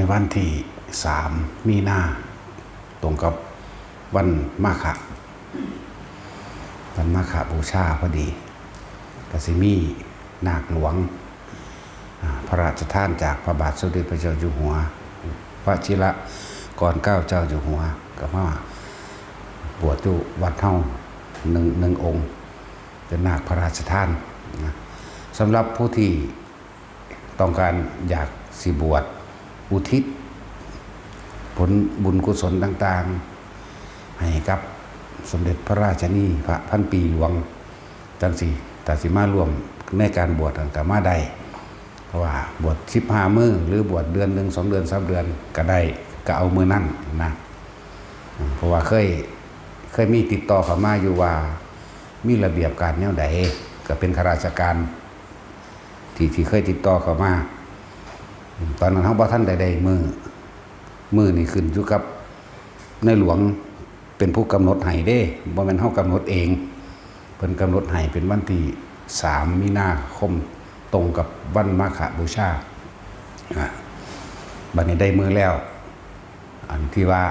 วันที่มีนาตรงกับวันมาฆบูชาพอดีกสิมีนาคหลวงพระราชทานจากพระบาทสมเด็จพระเจ้าอยู่หัวพระชิระก่อนเกล้าเจ้าอยู่หัวก็มาบวชอยู่วัดเฮาหนึ่งองค์เป็นนาคพระราชทานนะสำหรับผู้ที่ต้องการอยากสิบวชอุทิศผลบุญกุศลต่างๆให้กับสมเด็จพระราชนีพระพันปีหลวงจังสีตัดสิมาร่วมในการบวชต่างๆมาได้เพราะว่าบวช15 มื้อหรือบวชเดือนหนึ่ง2 เดือน3 เดือนก็ได้ก็เอามือนั่นนะเพราะว่าเคยมีติดต่อเข้ามาอยู่ว่ามีระเบียบการแนวใดก็เป็นข้าราชการที่เคยติดต่อเข้ามาตอนนั้นเขาบ่ท่านใดมือนี่ขึ้นอยู่กับในหลวงเป็นผู้กำหนดให้เด้บ่แม่นเฮากำหนดเองเพิ่นกำหนดให้เป็นวันที่3 มีนาคมตรงกับวันมาฆบูชาบัดนี้ได้มือแล้วอันที่ว่า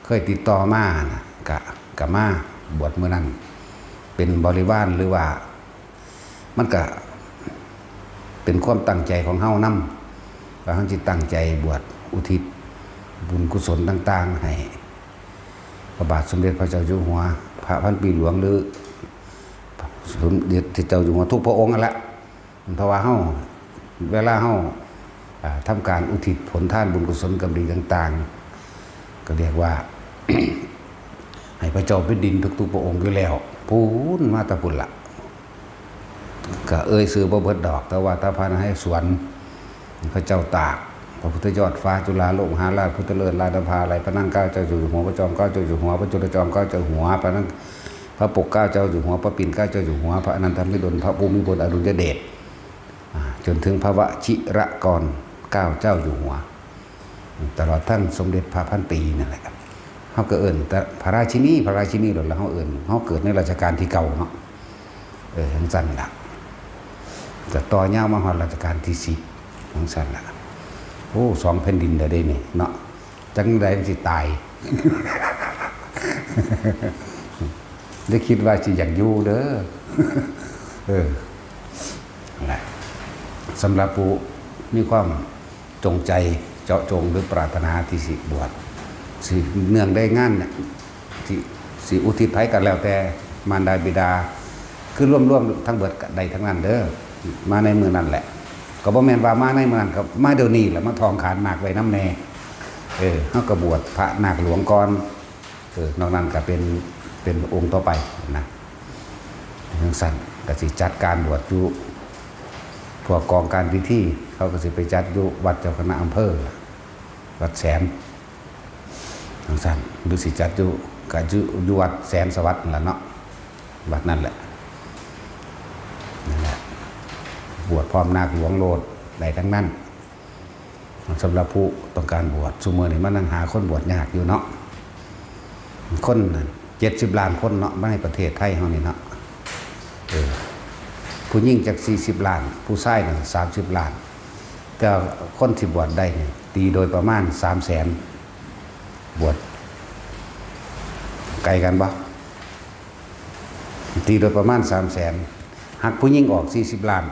เคยติดต่อมานะกะมาบวชมื้อนั้นเป็นบริวารหรือว่ามันก็เป็นความตั้งใจของเฮานำว่าเฮาสิตั้งใจบวชอุทิศบุญกุศลต่างๆให้พระบาทสมเด็จพระเจ้าอยู่หัวพระพันปีหลวงหรือสมเด็จที่เจ้าอยู่หัวทุกพระองค์นั่นแหละเพราะว่าเฮาเวลาเฮาทำการอุทิศผลทานบุญกุศลกรรมดีต่างๆก็เรียกว่า ให้พระเจ้าแผ่นดินทุกๆพระองค์อยู่แล้วพูนมาตะพุ่นละก็ซื้อบ่เบิดดอกแต่ว่าตาพานให้สวนพระเจ้าตากพระพุทธยอดฟ้าจุฬาโลกมหาราชพุทธเลิศราชภาลัยพระนั่งเกล้าเจ้าอยู่หัวพระจอมเกล้าเจ้าอยู่หัวพระจุลจอมเกล้าเจ้าหัวพระนั่งพระปกเกล้าเจ้าอยู่หัวพระปิ่นเกล้าเจ้าอยู่หัวพระอนันทมิดลพระภูมิพลอดุลยเดชจนถึงพระวชิรกรเกล้าเจ้าอยู่หัวตลอดทั้งสมเด็จพระพันปีนั่นแหละเขาก็แต่พระราชินีหล่นแล้วเขาเขาเกิดในรัชกาลที่เก่าเนาะทั้งสั้นละแต่ต่อยาวมาหอดรัชกาลที่10ทั้งสั้นละโอ้2 แผ่นดินได้นี่เนาะจังใดสิตาย ได้คิดว่าสิอยากอยู่เด้อแหละสำหรับผู้มีความจงใจเจาะจงหรือปรารถนาที่สิบวชสิเนื่องได้งานเนี่ยสิอุทิศให้กันแล้วแต่มารดาบิดาคือร่วมทั้งเบิดใดทั้งนั้นเด้อมาในมือนั่นแหละก็บ่แม่นว่ามาในมือนั้นก็มาเดี๋ยวนี้แหละมาทองขานนาคไว้น้ำแน่เฮาก็บวชพระนาคหลวงก่อนนอกนั้นก็เป็นองค์ต่อไปนะทั้งสั้นก็สิจัดการบวชอยู่พวกกองการพิธีเขาก็สิไปจัดอยู่วัดเจ้าคณะอำเภอวัดแสนทั้งสั้นหรือสิจัดอยู่วัดแสนสวัสดิ์นั่นแหละเนาะวัดนั่นแหละบวชพร้อมนาคหลวงโลดใดทั้งนั้นสำหรับผู้ต้องการบวชซุมื้อนี้มันนั่งหาคนบวชยากอยู่เนาะคน70 ล้านคนเนาะในประเทศไทยเฮานี่เนาะผู้หญิงจาก40 ล้านผู้ชายน่ะ30 ล้านแต่คนที่บวชได้นี่ตีโดยประมาณ300,000บวชไกลกันบ่ตีโดยประมาณ300,000หักผู้หญิงออก40 ล้าน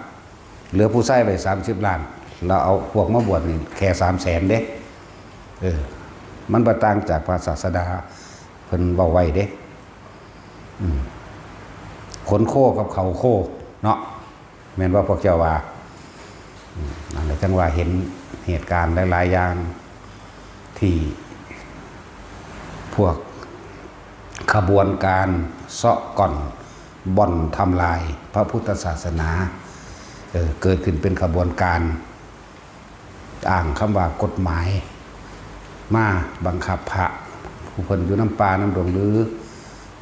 เหลือผู้ชายไป30 ล้านเราเอาพวกมาบวชนี่แค่300,000เด้มันบ่ต่างจากพระศาสดาเพิ่นเว้าไว้เด้ขนโคกับเขาโคเนาะแม่นว่าพวกเจ้าว่านั่นแหละจังว่าเห็นเหตุการณ์หลายๆอย่างที่พวกขบวนการเซาะก่อนบ่อนทำลายพระพุทธศาสนาเกิดขึ้นเป็นขบวนการอ้างคำว่ากฎหมายมาบังคับพระผู้เพิ่นอยู่น้ำปาน้ำดงหรือ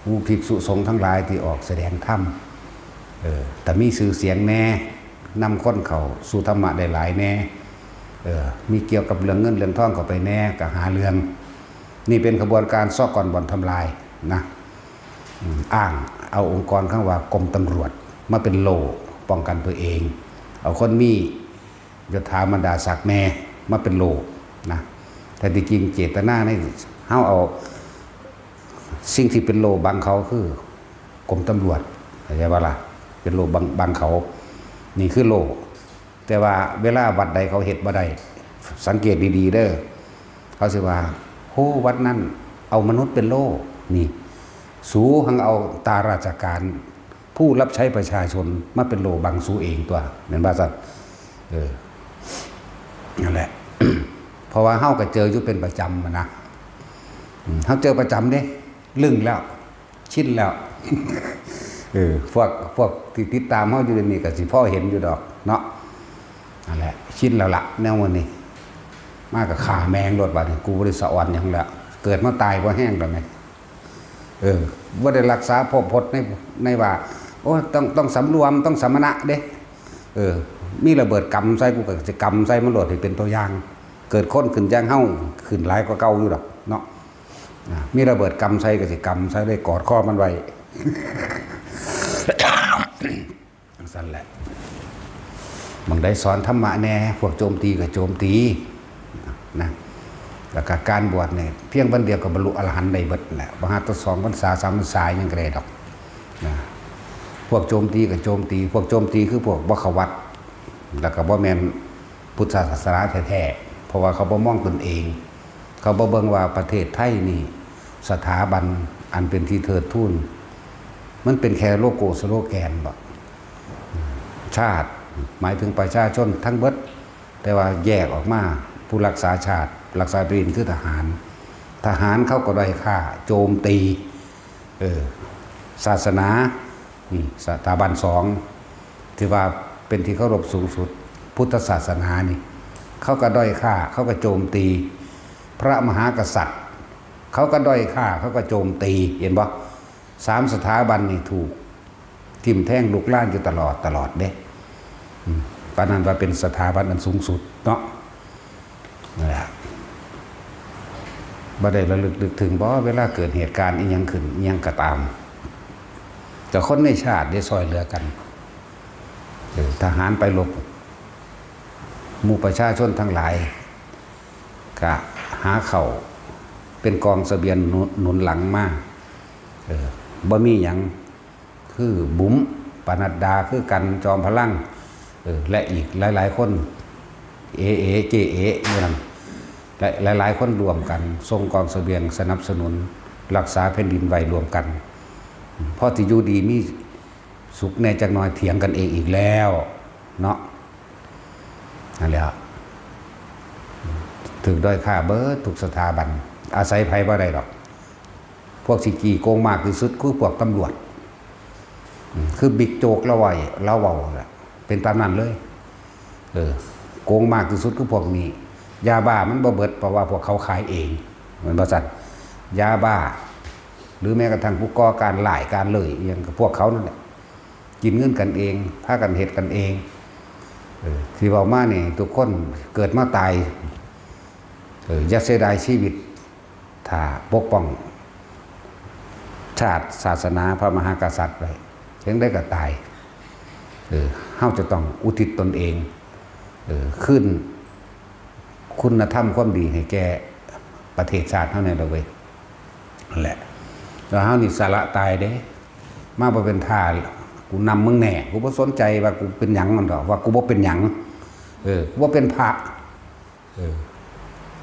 ผู้ภิกษุสงฆ์ทั้งหลายที่ออกแสดงธรรมแต่มีชื่อเสียงแน่นำคนเข้าสู่ธรรมะได้หลายแน่มีเกี่ยวกับเรื่องเงินเรื่องทองเข้าไปแน่ก็หาเรื่องนี่เป็นขบวนการซ่อก่อนบ่อนทำลายนะอ้างเอาองค์กรข้างว่ากรมตำรวจมาเป็นโล่ป้องกันตัวเองเอาคนมียศถาบรรดาศักดิ์แน่มาเป็นโล่ นะแต่ที่จริงเจตนาในเฮาเอาสิ่งที่เป็นโลบังเขาคือกรมตำรวจเข้าใจป่ะล่ะเป็นโลบังเขานี่คือโลแต่ว่าเวลาวัดใดเขาเฮ็ดบ่ได้สังเกตดีๆเด้อเขาสิว่าโหวัดนั้นเอามนุษย์เป็นโลนี่สูหังเอาตาราชการผู้รับใช้ประชาชนมาเป็นโลบังสูเองตัวเหมือนว่าซั่นนั่นแหละ เพราะว่าเฮาก็เจออยู่เป็นประจำนะเฮาเจอประจำเด้ลึ่งแล้วชินแล้ว พวกที่ติดตามเฮาอยู่นี่ก็สิพ่อเห็นอยู่ดอกเนาะนั่นแหละชินแล้วล่ะแนววันนี้มากับขาแมงรถบัดนี้กูบ่ได้สะอ่อนหยังแล้วเกิดมาตายบ่แห้งดอกแม่บ่ได้รักษาพบพจน์ในว่าโอ้ต้องสำรวมต้องสมณะเด้มีระเบิดกำใส่กูก็จะกำใส่มันโหลดให้เป็นตัวอย่างเกิดค้นขึ้นย่างเฮาขึ้นหลายกว่าเก่าอยู่ดอกเนาะมีระเบิดกำใส่ก็สิกำใส่ได้กอดคอมันไว้ สั่นแหละบางได้สอนธรรมะแน่พวกโจมตีก็โจมตีนะแล้วก็การบวชเนี่ยเพียงวันเดียวก็บรรลุอรหันต์ได้เบิดแหละบ่ฮาตัว2พรรษา3พรรษายังก็ได้ดอกนะพวกโจมตีก็โจมตีพวกโจมตีคือพวกบ่เข้าวัดแล้วก็บ่แม่นพุทธศาสนาแท้ๆเพราะว่าเขาบ่มองตนเองเขาบ่เบิ่งว่าประเทศไทยนี่สถาบันอันเป็นที่เทิดทูนมันเป็นแค่โลโก้สโลแกนบ่ชาติหมายถึงประชาชนทั้งเบิดแต่ว่าแยกออกมาผู้รักษาชาติรักษาแผ่นดินคือทหารเขาก็ด้อยค่าโจมตีศาสนานี่สถาบัน2ที่ว่าเป็นที่เคารพสูงสุดพุทธศาสนานี่เขาก็ด้อยค่าเขาก็โจมตีพระมหากษัตริย์เขาก็ด้อยค่าเขาก็โจมตีเห็นบ่3สถาบันนี่ถูกทิ่มแท่งลุกล่านอยู่ตลอดเด้ปานนั้นว่าเป็นสถาบันอันสูงสุดเนาะนั่นแหละบ่ได้ระลึกถึงบ่เวลาเกิดเหตุการณ์อีหยังขึ้นอีหยังก็ตามแต่คนในชาติได้ซอยเหลือกันทหารไปรบหมู่ประชาชนทั้งหลายก็หาเข้าเป็นกองเสบียงหนุนหลังมาบ่มีหยังคือบุ๋มปนัดดาคือกันจอมพลังและอีกหลายๆคนเจอยู่นั่นและหลายๆคนรวมกันส่งกองเสบียงสนับสนุนรักษาแผ่นดินไว้รวมกันพอที่อยู่ดีมีสุขแน่จักหน่อยเถียงกันเองอีกแล้วเนาะนั่นแหละถึงด้อยค่าเบิดทุกสถาบันอาศัยไผบ่ได้หรอกพวกสิกีโกงมากที่สุดคือพวกตำรวจคือบิ๊กโจ๊กละไว้ละเว้าเป็นตามนั้นเลยโกงมากที่สุดคือพวกนี้ยาบ้ามันบ่เบิดเพราะว่าพวกเขาขายเองเหมือนบริษัทยาบ้าหรือแม้กระทั่งผู้ก่อการหลายการเลยอย่างพวกเขานั่นแหละกินเงินกันเองพากันเหตุกันเองที่บอกมาเนี่ยทุกคนเกิดมาตายอย่าเสียดายชีวิตถ้าปกป้องชาติศาสนาพระมหากษัตริย์ไปถึงได้ก็ตายเฮาจะต้องอุทิศตนเองขึ้นคุณธรรมความดีให้แก่ประเทศชาติเฮาเนี่ยเราเว้ยนั่นแหละแล้วเฮานี่สาระตายเด้มาบ่เป็นท่ากูนำมึงแน่กูบ่สนใจว่ากูเป็นหยังมันดอกว่ากูบ่เป็นหยังกูบ่เป็นพระ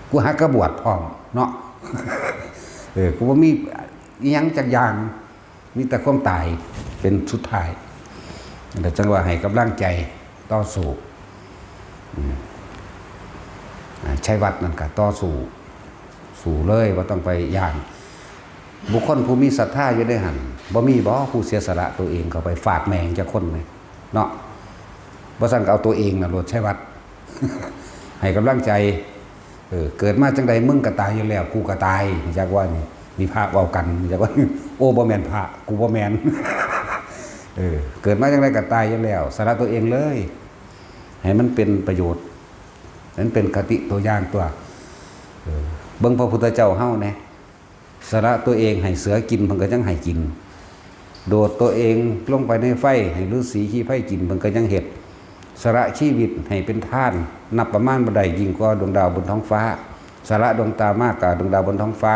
กูหากระบวชพร้อมเนาะกูบ่มีอีหยังจักอย่างมีแต่ความตายเป็นสุดท้ายแต่จังว่าให้กำลังใจต่อสู้ชัยวัฒน์นั่นก็ต่อสู้เลยว่าต้องไปย่างบุคคลผู้มีศรัทธาอยู่ได้หันบ่มีบ่ผู้เสียสละตัวเองเข้าไปฝากแมงจะคนไหมเนาะบ่สั่งเอาตัวเองน่ะโลดชัยวัฒน์ ให้กำลังใจเกิดมาจังใดมึงก็ตายอยู่แล้วกูก็ตายจักว่านี่มีพระเว้ากันจักว่าโอ้บ่แม่นพระกูบ่แม่น เกิดมาจังไดก็ตายอยู่แล้วสละตัวเองเลยให้มันเป็นประโยชน์นั้นเป็นคติตัวอย่างตัวเบิ่งพระพุทธเจ้าเฮาแน่สละตัวเองให้เสือกินเพิ่นก็ยังให้กินโดดตัวเองลงไปในไฟให้ฤาษีขี้ไฟกินเพิ่นก็ยังเฮ็ดสละชีวิตให้เป็นทานนับประมาณบ่ได้ยิ่งกว่าดวงดาวบนท้องฟ้า สาระดวงตามากกว่าดวงดาวบนท้องฟ้า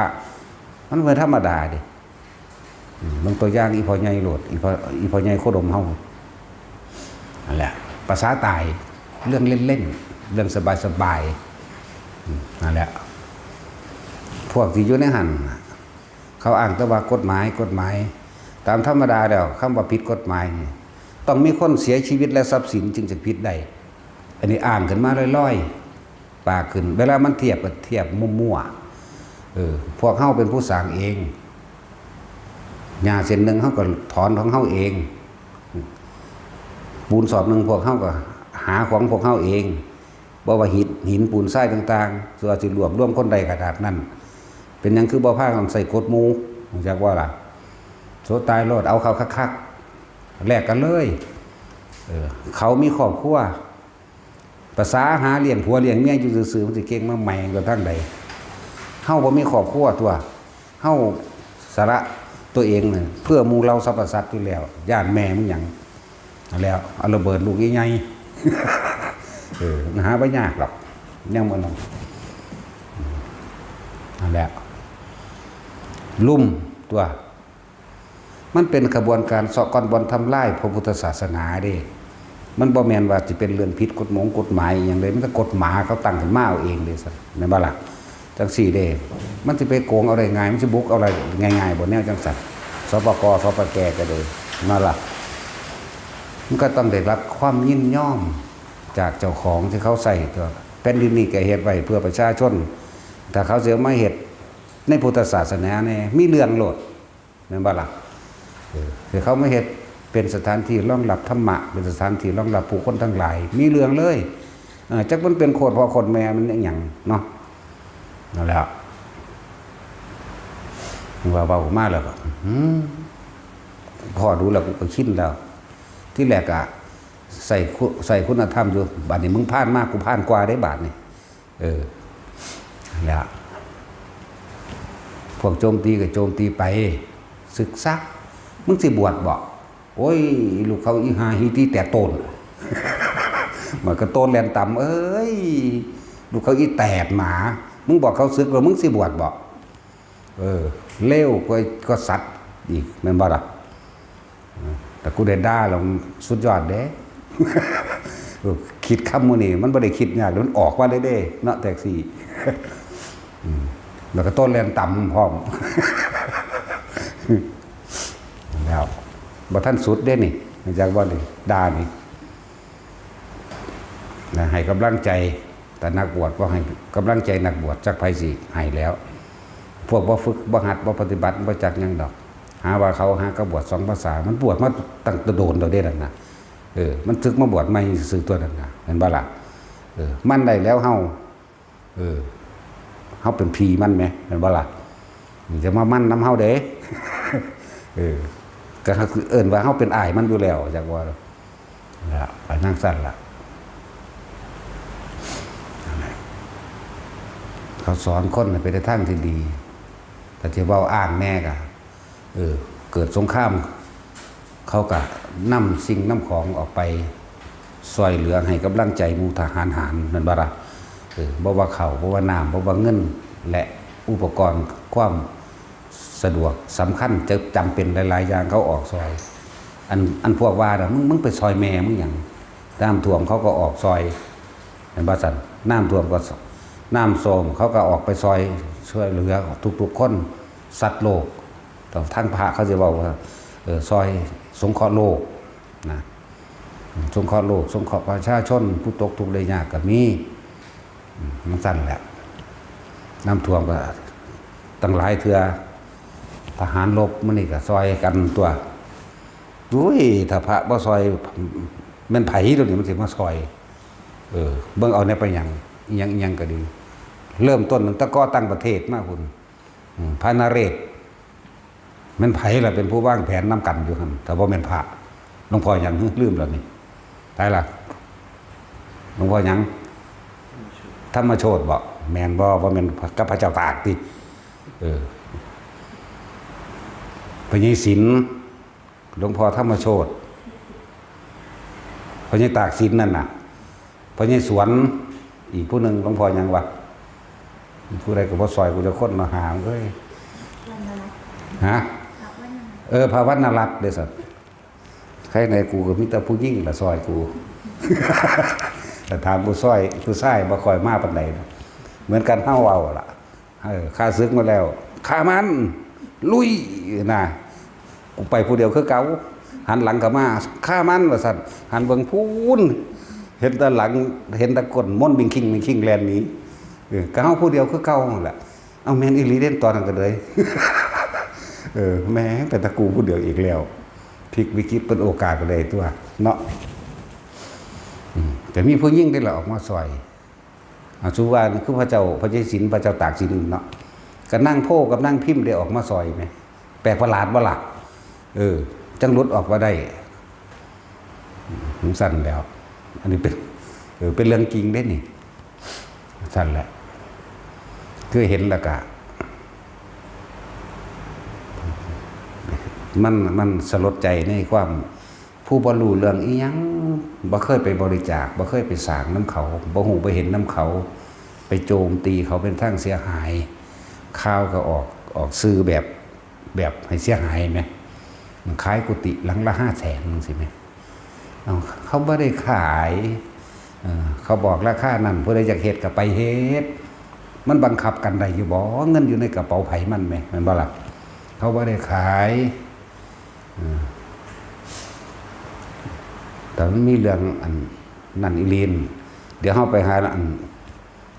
มันเป็นธรรมดาดิบางตัวอย่างอีพอใหญ่โหลดอีพอใหญ่โคดมเฮานั่นแหละภาษาตายเรื่องเล่นๆเรื่องสบายๆนั่นแหละพวกที่อยู่ในหันเขาอ้างแต่ว่ากฎหมายตามธรรมดาแล้วคำว่าผิดกฎหมายนี่ต้องมีคนเสียชีวิตและทรัพย์สินจึงจะผิดได้อันนี้อ้างขึ้นมาลอยๆปากขึ้นเวลามันเทียบมั่วๆพวกเฮาเป็นผู้สร้างเองหญ้าเส้นหนึ่งเฮาก็ถอนของเฮาเองปูนสอบหนึ่งพวกเฮาก็หาของพวกเฮาเองบ่ว่าหินปูนทรายต่างๆส่วนสิรวมคนใดกระดาษนั้นเป็นหยังคือบ่พากันใส่กฎหมู่จักว่าล่ะโสตายโลดเอาเขาคักๆแลกกันเลยเขามีครอบครัวภาษาหาเลี้ยงผัวเลี้ยงเมียอยู่ซื่อๆมันสิเก่งมาแม่งกว่าทั้งใดเฮาบ่มีครอบครัวตัวเฮาสาระตัวเองเนี่ยเพื่อหมู่เราสรรพสัตว์อยู่แล้วญาติแม่มึงหยังแล้วเอาระเบิดลูกใหญ่ๆหาบ่ยากหรอกยังบ่นำนั่นแหละลุ่มตัวมันเป็นกระบวนการเสาะก้อนบอลทำลายพระพุทธศาสนาเด้มันบ่แม่นว่าจะเป็นเรื่องผิดกฎหมายอย่างไรมันก็กฎหมายเขาตั้งขึ้นมาเอาเองเลยสัแม่นบ่ล่ะจังซี่เด้มันสิไปโกงเอาได้ง่ายมันสิบุกเอาอะไรง่ายๆบ่แนวจังซั่นสปกสปแกก็เลยนั่นล่ะมันก็ต้องได้รับความยินยอมจากเจ้าของที่เขาใส่ตัวแผ่นดินนี้แกเฮ็ดไว้เพื่อประชาชนถ้าเขาเสียมาเฮ็ดในพุทธศาสนาเนี่ยมีเรื่องโลดแม่นบ่ล่ะคือเขาไม่เฮ็ดเป็นสถานที่รองรับธรรมะเป็นสถานที่รองรับผู้คนทั้งหลายมีเรื่องเลยจักมันเป็นโคตรพ่อโคตรแม่มันหยังเนาะนั่นแหละว่าเบามากแล้วก็พอดูแล้วก็คิดแล้วที่แรกอะใส่คุณธรรมอยู่บาดนี้มึงผ่านมากกูผ่านกว่าได้บาดนี่แล้วพวกโจมตีก็โจมตีไปศึกษามึงสิบวชบอกโอ้ยลูกเขาอีหาฮีที่แต่โตนมันก็โตนแลนต่ำเอ้ยลูกเขาอีแตดหมามึงบอกเขาศึกแล้วมึงสิบวชบอกเลี้ยวก็สัตว์อีกแม่นบ่ล่ะแต่กูได้ด่าแล้วสุดยอดเด้คิดคำมื้อนี้มันบ่ได้คิดยากมันออกว่าได้เด้เนาะแท็กซี่แล้วก็ต้นแลนต่ำพร้อมแล้วบ่ท่านสุดเด้นี่จากว่านี่ด่านี่นะให้กำลังใจแต่นักบวชก็ให้กำลังใจนักบวชจักไผสิให้แล้วพวกบ่ฝึกบ่หัดบ่ปฏิบัติบ่จักหยังดอกหาว่าเขาหากระบวช2ภาษามันบวชมาตั้งแต่โดนดอกเด้นั่นน่ะมันถึกมาบวชใหม่ซื่อตัวนั่นน่ะเห็นบ่ล่ะมันได้แล้วเฮาเฮาเป็นผีมันแหมเห็นบ่ล่ะจะมามั่นนำเฮาเด้ก็คือเอิ้นว่าเฮาเป็นอ้ายมันอยู่แล้วจักว่าล่ะไปนั่งสั่นล่ะเขาสอนคนไปในทางที่ดีแต่ที่ว่าอ้างแน่ก็เกิดสงครามเขาก็นำสิ่งนำของออกไปซอยเหลือให้กำลังใจหมู่ทหารนั่นบ่ล่ะบ่ว่าข้าวบ่ว่าน้ำบ่ว่าเงินและอุปกรณ์ความสะดวกสำคัญจะจำเป็นหลายๆอย่างเขาออกซอยอันพวกว่าน่ะมึงไปซอยแม่มึงหยังน้ำท่วมเขาก็ออกซอยเห็นบ่ซั่นน้ำท่วมก็น้ำโทรมเขาก็ออกไปซอยช่วยเหลือทุกๆคนสัตว์โลกทั้งพระเขาจะบอกว่าซอยสงเคราะห์โลกนะสงเคราะห์โลกสงเคราะห์ประชาชนผู้ตกทุกข์ได้ยากก็มีมันสั้นแหละน้ำท่วมก็ตั้งหลายเทื่อทหารรบมันนี่ก็ซอยกันตัวดุ้ยถ้าพระบ่ซอยแม่นไผตัวนี้มันสิมาซอยเบิ่งเอาแนวไปหยังก็ดีเริ่มต้นตะก้อตั้งประเทศมาคุณพระนเรศแม่นไผล่ะเป็นผู้วางแผนนำกันอยู่หั่นถ้าบ่แม่นพระหลวงพ่อหยังลืมแล้วนี่ตายล่ะหลวงพ่อหยังธรรมโชติบ่แม่นบ่แม่นกับพระเจ้าตากติพระยิศิลป์หลวงพ่อธรรมโชติพระยิตากศิลป์นั่นน่ะพระยิสวนอีกผู้หนึ่งหลวงพ่อหยังวะ ผู้ใดก็บ่ซอยกูจะคนมาหามเอ้ยฮะพระวันนรัตน์เด้อสัตว์ใครในกูก็มีแต่ผู้ยิ่งละซอยกู แต่ถามผู้ซอยผู้ชายบ่ค่อยมาปานใดเหมือนกันเฮาเว้าล่ะข้าศึกมาแล้วข้ามันลุยน่ะกูไปผู้เดียวคือเก่าหันหลังก็มาข้ามันว่าซั่นหันเบิ่งพูนเห็นแต่หลังเห็นแต่ก้นม่อนบิงคิงแลนหนีก็เฮาผู้เดียวคือเก่านั่นแหละเอาแม่นอีหลีเด่นตอนนั้นก็เลย แม่เป็นตะกูผู้เดียวอีกแล้วพลิกวิกฤตเป็นโอกาสก็เลยตัวเนาะแต่มีผู้ยิ่งได้ละออกมาซอยสุวรรณคือพระเจ้าพระเจ้าศิลป์พระเจ้าตากสินเนาะก็นั่งโพกับนั่งพิมพ์ได้ออกมาซอยไหมแปลกประหลาดบ่ล่ะจังรุดออกมาได้ถึงสั้นแล้ว อันนี้เป็นเรื่องจริงได้นี่สั้นแหละคือเห็นแล้วก็มันสลดใจในความผู้บ่รู้เรื่องอีหยังบ่เคยไปบริจาคบ่เคยไปสร้างน้ำเขาบ่ฮู้ไปเห็นน้ำเขาไปโจมตีเขาเป็นทั้งเสียหายข่าวก็ออกซื้อแบบให้เสียหายไหมมันขายกุฏิหลังละ500,000นึงสิไหมเขาบ่ได้ขายเขาบอกราคานั้นผู้ใดอยากเฮ็ดก็ไปเฮ็ดมันบังคับกันได้อยู่บ่เงินอยู่ในกระเป๋าไผมันแม่นบ่ล่ะเขาบ่ได้ขายแต่มันมีเรื่องอันนั่นอีลีนเดี๋ยวเฮาไปหาอัน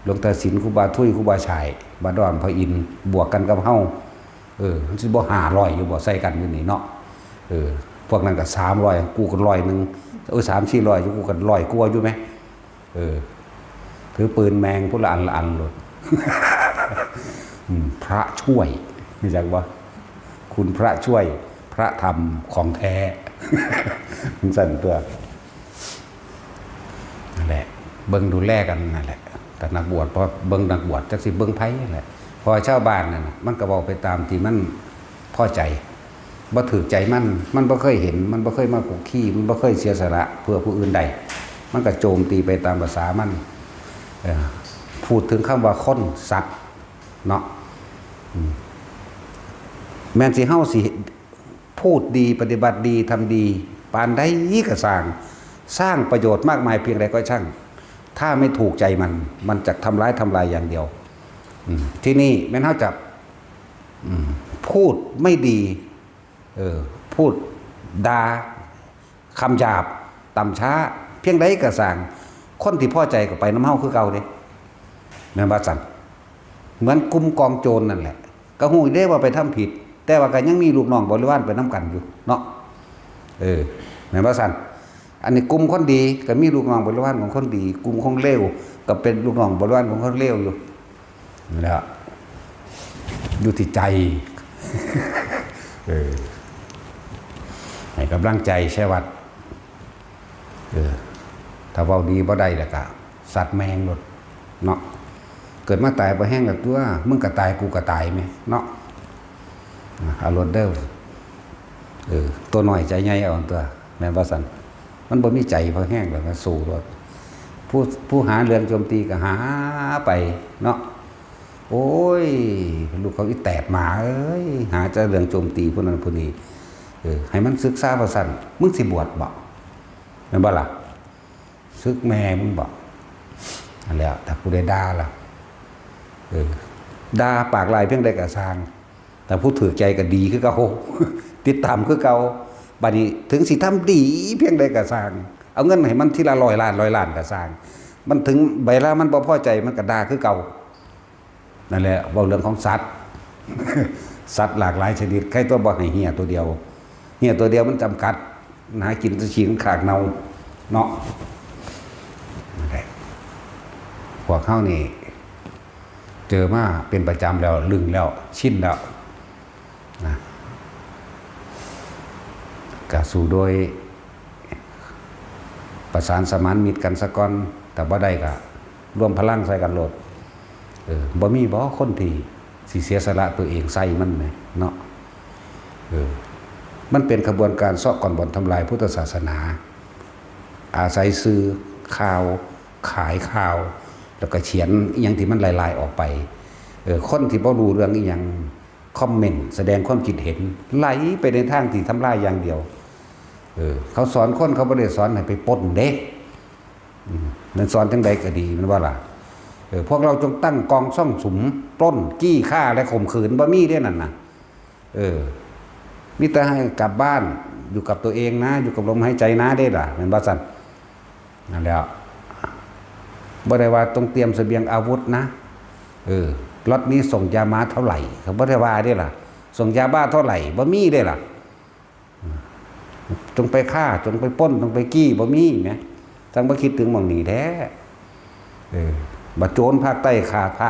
หลวงตาศิลป์ครูบาทุยครูบาชัยบาดอนพระอินทร์บวกกันกับเฮามันสิบ่500อยู่บ่ใส่กันอยู่นี่เนาะพวกนั้นก็300กูก็100นึง3-400อยู่กูก็100กว่าอยู่มั้ยถือปืนแมงพุ่นละอันโลด พระช่วยรู้จักบ่คุณพระช่วยพระธรรมของแท้ มันสั่นตัวนั่นแหละเบิ่งดูแลกันนั่นแหละแต่นักบวชพอเบิ่งนักบวชจักสิเบิ่งไผนั่นแหละพอชาวบ้านนั่นน่ะมันก็เว้าไปตามที่มันพอใจบ่ถือใจมันบ่เคยเห็นมันบ่เคยมาคุกคีมันบ่เคยเสียสละเพื่อผู้อื่นใดมันก็โจมตีไปตามภาษามันพูดถึงคำว่าคนสัตว์เนาะแม่นสิเฮาสิพูดดีปฏิบัติดีทำดีปานใดก็สร้างประโยชน์มากมายเพียงใดก็ช่างถ้าไม่ถูกใจมันจะทำร้ายอย่างเดียวที่นี่แม้นเฮาจะพูดไม่ดีพูดด่าคำหยาบต่ำช้าเพียงใดก็สร้างคนที่พอใจก็ไปน้ำเฮาคือเก่าเด้แม่นบ่สั่นเหมือนกลุ่มกองโจรนั่นแหละก็ฮู้ได้ว่าไปทำผิดแต่ว่าก็ยังมีลูกน้องบริวารไปนำกันอยู่เนาะแม่นบ่สั่นอันนี้กลุ่มคนดีก็มีลูกน้องบริวารของคนดีกลุ่มคนเลวก็เป็นลูกน้องบริวารของคนเลวอยู่นั่นแหละอยู่ที่ใจให้กำลังใจใช่วัดถ้าเว้าดีบ่ได้แล้วก็สัตว์แมงหมดเนาะเกิดมาตายบ่แห้งแบบตัวมึงก็ตายกูก็ตายมั้ยเนาะเอารถเด้อตัวน้อยใจใหญ่เอาตัวแม่นว่าซั่นมันบ่มีใจพอแห้งแล้วก็สู้รถผู้หาเรื่องโจมตีก็หาไปเนาะโอ้ยลูกเขาอีแตกหมาเอ้ยหาจะเรื่องโจมตีผู้นั้นผู้นี้ให้มันศึกษาว่าซั่นมึงสิบวชบ่แม่นบ่ล่ะศึกแม่มึงบ่นั่นแหละถ้าผู้ใดด่าล่ะด่าปากลายเพียงใดก็สร้างแต่ผู้ถือใจก็ดีคือเก่า ติดตามคือเก่าบัดนี้ถึงสิทำดีเพียงใดก็สร้างเอาเงินให้มันทีละ100 ล้านก็สร้างมันถึงใบลามันบ่พอใจมันก็ด่าคือเก่านั่นแหละเว้าเรื่องของสัตว์ สัตว์หลากหลายชนิดใครตัวบ่ให้เหี้ยตัวเดียวเหี้ยตัวเดียวมันจำกัดหากินจะฉีกขากเนาเนาะนั่นแหละพวกเฮานี่เจอมาเป็นประจำแล้วลึงแล้วชินแล้วนะก็สู่โดยประสานสมานมิตรกันซะก่อนแต่บ่ได้ก็รวมพลังใส่กันโลดบ่มีบ่คนที่สิเสียสละตัวเองใส่มันแหมเนาะมันเป็นกระบวนการซอกก่อนบ่อนทำลายพุทธศาสนาอาศัยซื้อข่าวขายข่าวแล้วก็เขียนอย่างที่มันลายๆออกไป คนที่บ่รู้เรื่องอีหยังคอมเมนต์แสดงความคิดเห็นไหลไปในทางที่ทำลายอย่างเดียวเขาสอนคนเขาบ่ได้สอนให้ไปปล้นเด้นั่นสอนจังใดก็ดีมันว่าล่ะพวกเราจงตั้งกองซ่องสุมปล้นจี้ฆ่าและข่มขืนบ่มีเด้นั่นน่ะมีแต่ให้กลับบ้านอยู่กับตัวเองนะอยู่กับลมหายใจนะเด้ล่ะแม่นบ่ซั่นนั่นแล้วบ่ได้ว่าต้องเตรียมเสบียงอาวุธนะรถนี้ส่งยามาเท่าไหร่เขาบ่ได้ว่าเด้ล่ะส่งยาบ้าเท่าไหร่บ่มีเด้ล่ะจงไปฆ่าจงไปปล้นจงไปกี้บ่มีแหมจังบ่คิดถึงหม่องนี้แท้บ่โจรภาคใต้ฆ่าพระ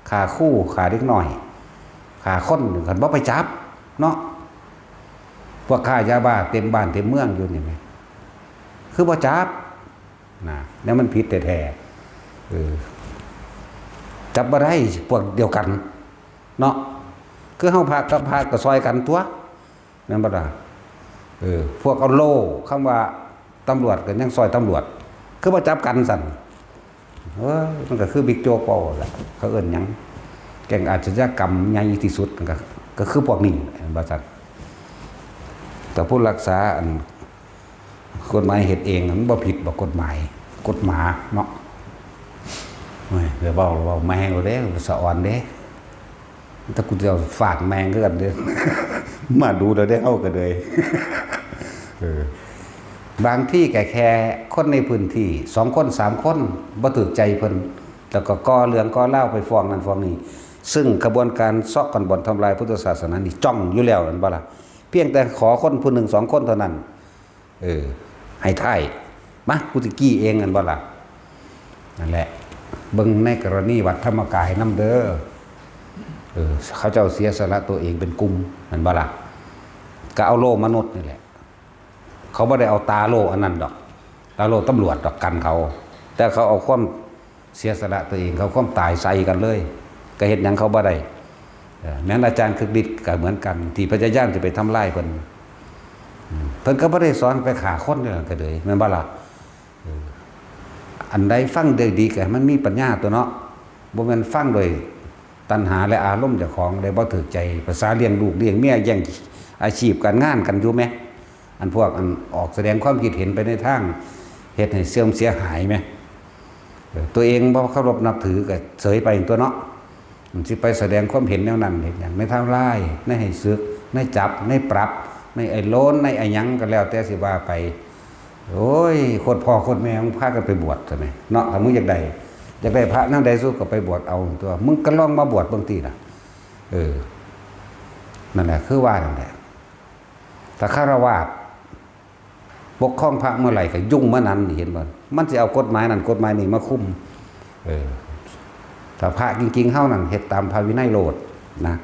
ฆ่าคู่ฆ่าเด็กน้อยฆ่าคนคันบ่ไปจับเนาะพวกฆ่ายาบ้าเต็มบ้านเต็มเมืองอยู่นี่แหมคือบ่จับนะแล้วมันผิดแท้ๆจับบ่ได้พวกเดียวกันเนาะคือเฮาพากับพาก็ซอยกันตัวนั่นบ่ล่ะพวกเอาโล่คำว่าตำรวจก็ยังซอยตำรวจคือบ่จับกันสั่นมันก็คือบิ๊กโจ๊กเปล่าแหละเขาเอิ้นหยังแก๊งอาชญากรรมใหญ่ที่สุดก็คือพวกนี้บ่ซั่นแต่ผู้รักษากฎหมายเฮ็ดเองมันบ่ผิดบ่กฎหมายกฎหมาเนาะเดี๋ยวเว้าแมงเอาเด้สะอ่อนเด้ถ้ากูจะฝาดแมงคือกันเด้มาดูแล้วได้เอากันเลยบางที่แค่คนในพื้นที่2คน3คนบ่ถูกใจเพิ่นแล้วก็ก่อเรื่องก่อเล่าไปฟ้องนั่นฟ้องนี่ซึ่งกระบวนการซอกกันบ่อนทำลายพุทธศาสนานี่จ้องอยู่แล้วนั่นบ่ล่ะเพียงแต่ขอคนผู้1 2คนเท่านั้นให้ท่ายมากูสิกี้เองนั่นบ่ล่ะนั่นแหละเบิ่งในกรณีวัดธรรมกายนำเด้อเขาเจ้าเสียสละตัวเองเป็นกลุ่มนั่นบ่ล่ะก็เอาโล่มนุษย์นี่แหละเขาไม่ได้เอาตาโล่อันนั้นดอกตาโล่ตำรวจดอกกันเขาแต่เขาเอาความเสียสละตัวเองเขาความตายใส่กันเลยก็เห็นอย่างเขาบ่ได้แม้นอาจารย์คึกฤทธิ์ก็เหมือนกันที่พญายามจะไปทำลายเพิ่นก็บ่ได้สอนไปฆ่าคนนี่ก็เลยแม่นบ่ล่ะอันใดฟังได้ดีก็มันมีปัญญาตัวเนาะบ่แม่นฟังโดยตัณหาและอารมณ์เจ้าของได้บ่ถูกใจภาษาเลี้ยงลูกเลี้ยงเมียแย่งอาชีพการงานกันอยู่ไหมอันพวกอันออกแสดงความคิดเห็นไปในทางเฮ็ดให้เสื่อมเสียหายไหมตัวเองบ่เคารพนับถือก็เสยไปตัวเนาะมันสิไปแสดงความเห็นแนวนั้นเฮ็ดหยังในทางร้ายในให้สึกในจับในปรับในไอ้โลนในไอ้หยังก็แล้วแต่สิว่าไปโอ้ยโคตรพ่อโคตรแม่มึงพากันไปบวชซั่นแหมเนาะถ้ามึงอยากได้พระนางใดสู้ก็ไปบวชเอาตัวมึงก็ลองมาบวชบางทีน่ะนั่นแหละคือว่านั่นแหละถ้าฆราวาสปกครองพระเมื่อไหร่ก็ยุ่งเมื่อนั้นเห็นบ่มันจะเอากฎหมายนั้นกฎหมายนี้มาคุมถ้าพระจริงๆเฮานั่นเฮ็ดตามพระวินัยโลดนะ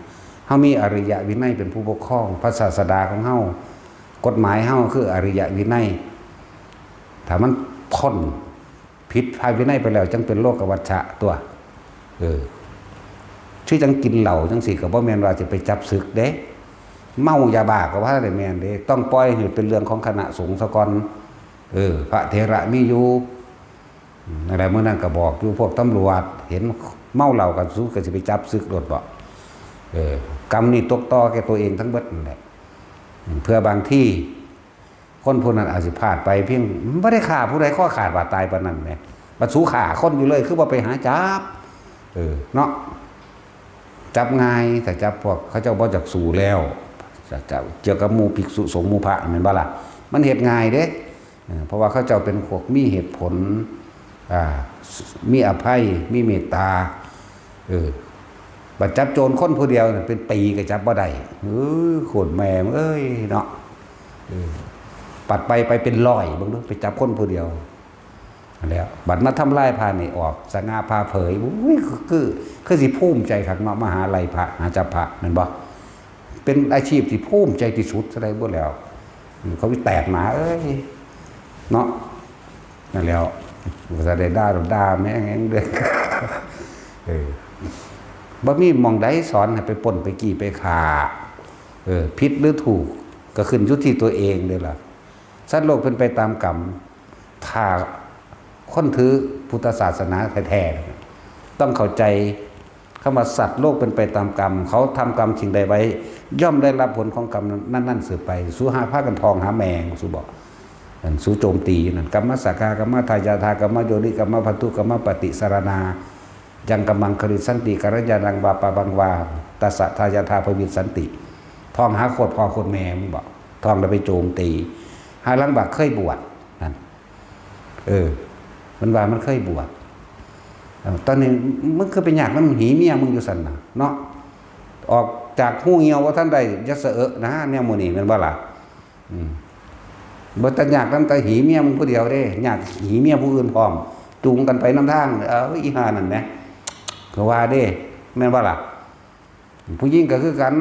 เฮามีอริยวินัยเป็นผู้ปกครองพระศาสดาของเฮากฎหมายเฮาคืออริยวินัยถ้ามันพ้นผิดพระวินัยไปแล้วจังเป็นโลกวัชชะตัวชื่อจังกินเหล้าจังสิก็บ่แม่นว่าจะไปจับศึกเด้เมายาบ้าก็ว่าได้แม่นเด้ต้องปล่อยให้เป็นเรื่องของคณะสงฆ์ซะก่อนพระเถระมีอยู่อะไรเมื่อนั้นก็บอกอยู่พวกตำรวจเห็นเมาเหล้ากันสู้ก็สิไปจับศึกโดดบ่กรรมนี่ตกต่อแก่ตัวเองทั้งเบิดนั่นแหละเพื่อบางที่คนผู้นั้นอาจสิพลาดไปเพียงบ่ได้ฆ่าผู้ใดข้อขาดบาดตายปานนั้นแหมบ่สู้ฆ่าคนอยู่เลยคือบ่ไปหาจับเนาะจับง่ายแต่จับพวกเขาเจ้าบ่จักสู้แล้วจะเกี่ยวกับหมู่ภิกษุสงฆ์หมู่พระแม่นบ่ล่ะมันเฮ็ดง่ายเด้เพราะว่าเขาเจ้าเป็นพวกมีเหตุผลมีอภัยมีเมตตาบัดจับโจรคนผู้เดียวเป็นปีก็จับบ่ได้โคตรแม่มึงเอ้ยเนาะปัดไปเป็นร้อยเบิ่งดูไปจับคนผู้เดียวแล้วบัดมาทำลายพานี่ออกสง่าพาเผยคือสิภูมิใจคักเนาะมหาลัยพระหาจับพระแม่นบ่เป็นอาชีพที่ภูมิใจที่สุดซะได้บ่แล้วเขาวิแตกหมาเอ้ยเนาะนั่นแล้วจะได้ด่าแม่งเด้อบ่มีมองใดสอนให้ไปปล้นไปกี้ไปฆ่าผิดหรือถูกก็ขึ้นอยู่ที่ตัวเองเด้อล่ะสัตว์โลกเป็นไปตามกรรมถ้าคนถือพุทธศาสนาแท้ๆต้องเข้าใจ คำว่าสัตว์โลกเป็นไปตามกรรมเขาทำกรรมสิ่งใดไว้ย่อมได้รับผลของกรรมนั่นสืบไปสู้หาผ้ากันทองหาแมงสู้บอกสู้โจมตีนั่นกรรมสักกากรรมทายาทากรรมโยนิกรรมพันธุกรรมปฏิสารนายังกำมังคริสันติกัรยานังบาปะบังวาตัสสะทายาทาภวิสันติทองหาโคตรพอโคตรแม่มึงบอกทองเราไปโจมตีหาลังบักเคยบวชนั่นมันว่ามันเคยบวชตอนนี้มึงคือเป็นอยากมันหีเมียมึงอยู่สันนะเนาะออกจากหูเหี่ยวว่าท่านใดยัสเอะนะเนี่ยโมนี่มันว่าล่ะบ่ตันอยากนั่นแต่หีเมียมึงผู้เดียวเด้อยากหีเมียผู้อื่นพร้อมจูงกันไปน้ำทางอีหานั่นนะก็ว่าเด้แม่นว่าล่ะผู้หญิงก็คือกัน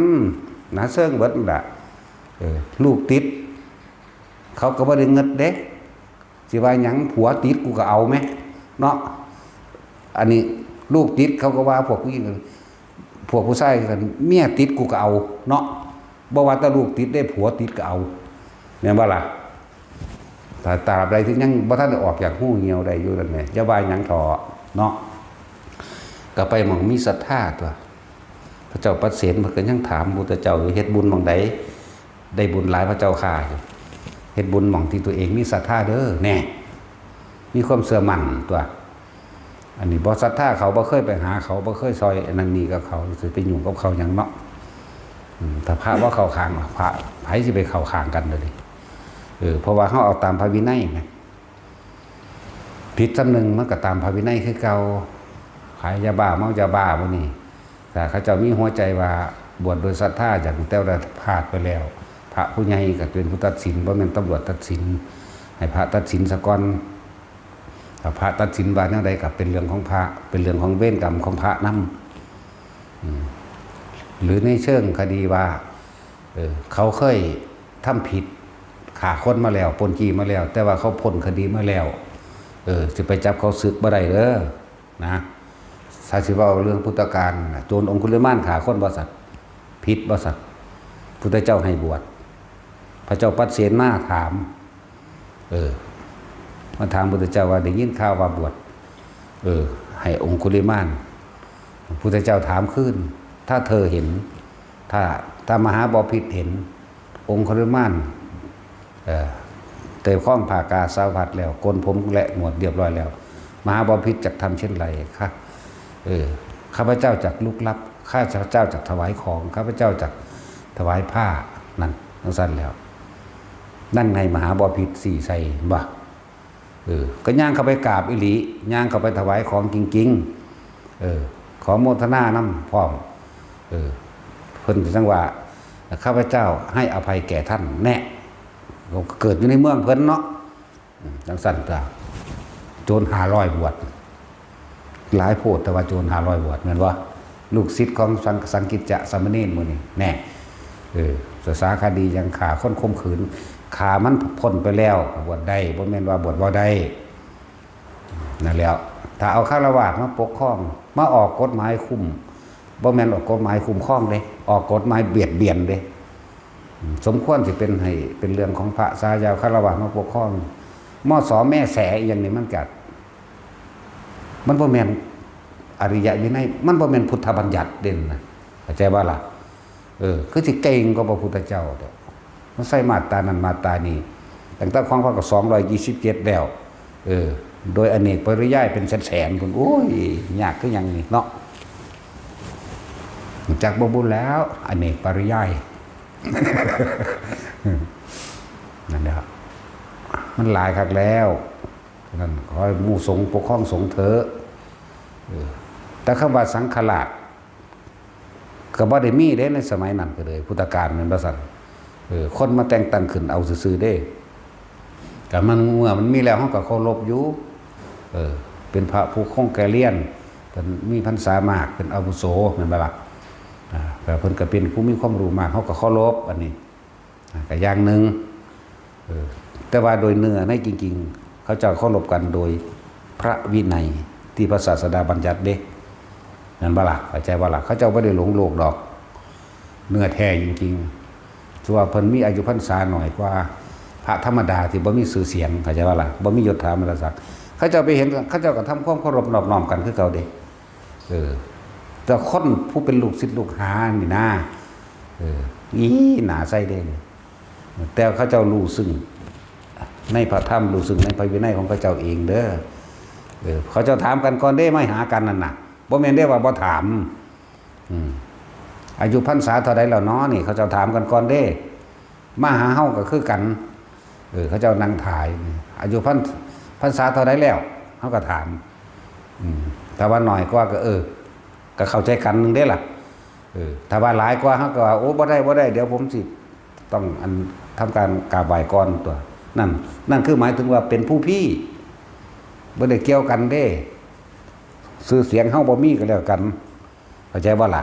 นะเสื่องเบิดนั่นแหละลูกติดเขาก็บ่ได้เงินเด้สิว่าหยังผัวติดกูก็เอาไหมเนาะอันนี้ลูกติดเขาก็ว่าพวกผู้หญิงพวกผู้ชายกันเมียติดกูก็เอาเนาะบ่ว่าแต่ลูกติดได้ผัวติดก็เอาแม่นว่าล่ะถ้าตราบใดที่ยังบ่ทันได้ออกจากหูเหี่ยวได้อยู่นั่นแหละอย่าว่าหยังถอเนาะก็ไปหม่องมีศรัทธาตัวพระเจ้าปัสเสนเพิ่นก็ยังถามพุทธเจ้าเฮ็ดบุญหม่องใดได้บุญหลายพระเจ้าข้าเฮ็ดบุญหม่องที่ตัวเองมีศรัทธาเด้อแน่มีความเชื่อมั่นตัวอันนี้บ่ศรัทธาเขาบ่เคยไปหาเขาบ่เคยซอยอันนั้นนี่กับเขาสิไปยุ่งกับเขาหยังเนาะถ้าพระว่าเข้าข้างพระไผสิไปเข้าข้างกันเด้อเพราะว่าเฮาเอาตามพระวินัยไงผิดซำนึงมันก็ตามพระวินัยคือเก่าขายยาบ้าเมายาบ้าพวกนี้แต่เขาเจ้ามีหัวใจว่าบวชโดยศรัทธาจากแต่ละพลาดไปแล้วพระผู้ใหญ่ก็เป็นผู้ตัดสินบ่แม่นตำรวจตัดสินให้พระตัดสินซะก่อนถ้าพระตัดสินว่าแนวใดก็เป็นเรื่องของพระเป็นเรื่องของเวรกรรมของพระนำหรือในเชิงคดีว่าเขาเคยทำผิดฆ่าคนมาแล้วปล้นจี้มาแล้วแต่ว่าเขาพ้นคดีมาแล้วสิไปจับเขาสึกบ่ได้เด้อนะถ้าสิเว้าเรื่องพุทธกาลโจรองคุลิมานฆ่าคนบ่สัตว์ผิดบ่สัตว์พุทธเจ้าให้บวชพระเจ้าปัสเสนมาถามมาถามพุทธเจ้าว่าได้ยินข่าวว่าบวชให้องคุลิมานพุทธเจ้าถามขึ้นถ้าเธอเห็นถ้ามหาบพิตรเห็นองคุลิมานเตยข้องผ่ากาสาวผัดแล้วกลผมและหมวดเรียบร้อยแล้วมหาบพิตรจักทำเช่นไรคะข้าพเจ้าจักลุกลับข้าพเจ้าจักถวายของข้าพเจ้าจักถวายผ้านั่นทั้งสั้นแล้วนั่นในมหาบพิตรสี่ใส่บ่ก็ย่างเข้าไปกราบอิหลีย่างเข้าไปถวายของจริงๆขอโมทนาน้ำพร้อมเพิ่นจังว่าข้าพเจ้าให้อภัยแก่ท่านแน่เกิดอยู่ในเมืองเพิ่นเนาะจังสั้นจ้ะโจร500บวชหลายโพดแต่ว่าโจร500บวชแม่นว่าลูกศิษย์ของสังกิจจะสามเณรมื้อนี้แน่สาคดียังขาคนข่มขืนขามันพ้นไปแล้วบวชได้บ่แม่นว่าบวชบ่ได้นั่นแล้วถ้าเอาฆราวาสมาปกครองมาออกกฎหมายคุมบ่แม่นออกกฎหมายคุ้มครองเด้ออกกฎหมายเบียดเบียนเด้สมควรสิเป็นให้เป็นเรื่องของพระสายาวฆราวาสมาปกครองมอสอแม่แสอย่างนี้มันกัดมันบ่แม่นอริยวินัยมันบ่แม่นพุทธบัญญัติเด่นนะเข้าใจบ่ล่ะคือสิเก่งกว่าพระพุทธเจ้าเด้อมันใส่มาตรานั้นมาตรานี้ตั้งแต่ของพระก็227แล้วโดยอเนกปริยายเป็นแสนๆพุ่นโอ้ยยากคือหยังนี่เนาะจากบ่บุญแล้วอเนกปริยายนั่นแหละมันหลายคักแล้วนั่นขอให้หมู่สงฆ์ปกครองสงฆ์เถอะแต่คำว่าสังฆราชก็บ่ได้มีเด้ในสมัยนั้นก็เลยพุทธกาลแม่นบ่ซั่นคนมาแต่งตั้งขึ้นเอาซื่อๆเด้ก็มันเมื่อมันมีแล้วเฮาก็เคารพอยู่เป็นพระผู้คงแก่เรียนเพิ่นมีพรรษามากเป็นอาวุโสแม่นบ่ล่ะแต่เพิ่นก็เป็นผู้มีความรู้มากเฮาก็เคารพอันนี้ก็อย่างนึงแต่ว่าโดยเนื้อในจริงๆเขาจะเคารพกันโดยพระวินัยที่พระศาสดาบัญญัติเด้นั่นบ่ล่ะเข้าใจบ่ล่ะเขาเจ้าบ่ได้หลงโลกดอกเนื้อแท้จริงๆส่วนเพิ่นมีอายุพรรษาหน่อยกว่าพระธรรมดาที่บ่มีชื่อเสียงเข้าใจบ่ล่ะบ่มียศถาบรรดาศักดิ์เขาเจ้าไปเห็นเขาเจ้าก็ทำความเคารพนอบน้อมกันคือเก่าเด้ แต่คนผู้เป็นลูกศิษย์ลูกหานี่นะอีหนาใส่เด้แต่เขาเจ้ารู้ซึ่งในพระธรรมรู้ซึ่งในพระวินัยของพระเจ้าเองเด้อเขาเจ้าถามกันก่อนได้ไม่หากันนั่นน่ะบ่แม่นได้ว่าบ่ถามอายุพรรษาเท่าใดแล้วเนาะนี่เขาเจ้าถามกันก่อนเด้มาหาเฮาก็คือกันเขาเจ้านั่งถ่ายอายุพรรษาเท่าใดแล้วเฮาก็ถามถ้าว่าน้อยกว่าก็ก็เข้าใจกันนึงได้ล่ะถ้าว่าหลายกว่าเฮาก็ว่าโอ้บ่ได้เดี๋ยวผมสิต้องทำการกราบไหว้ก่อนตัวนั่นคือหมายถึงว่าเป็นผู้พี่บ่ได้เกี่ยวกันเด้ชื่อเสียงเฮาบ่มีก็แล้วกันเข้าใจบ่ล่ะ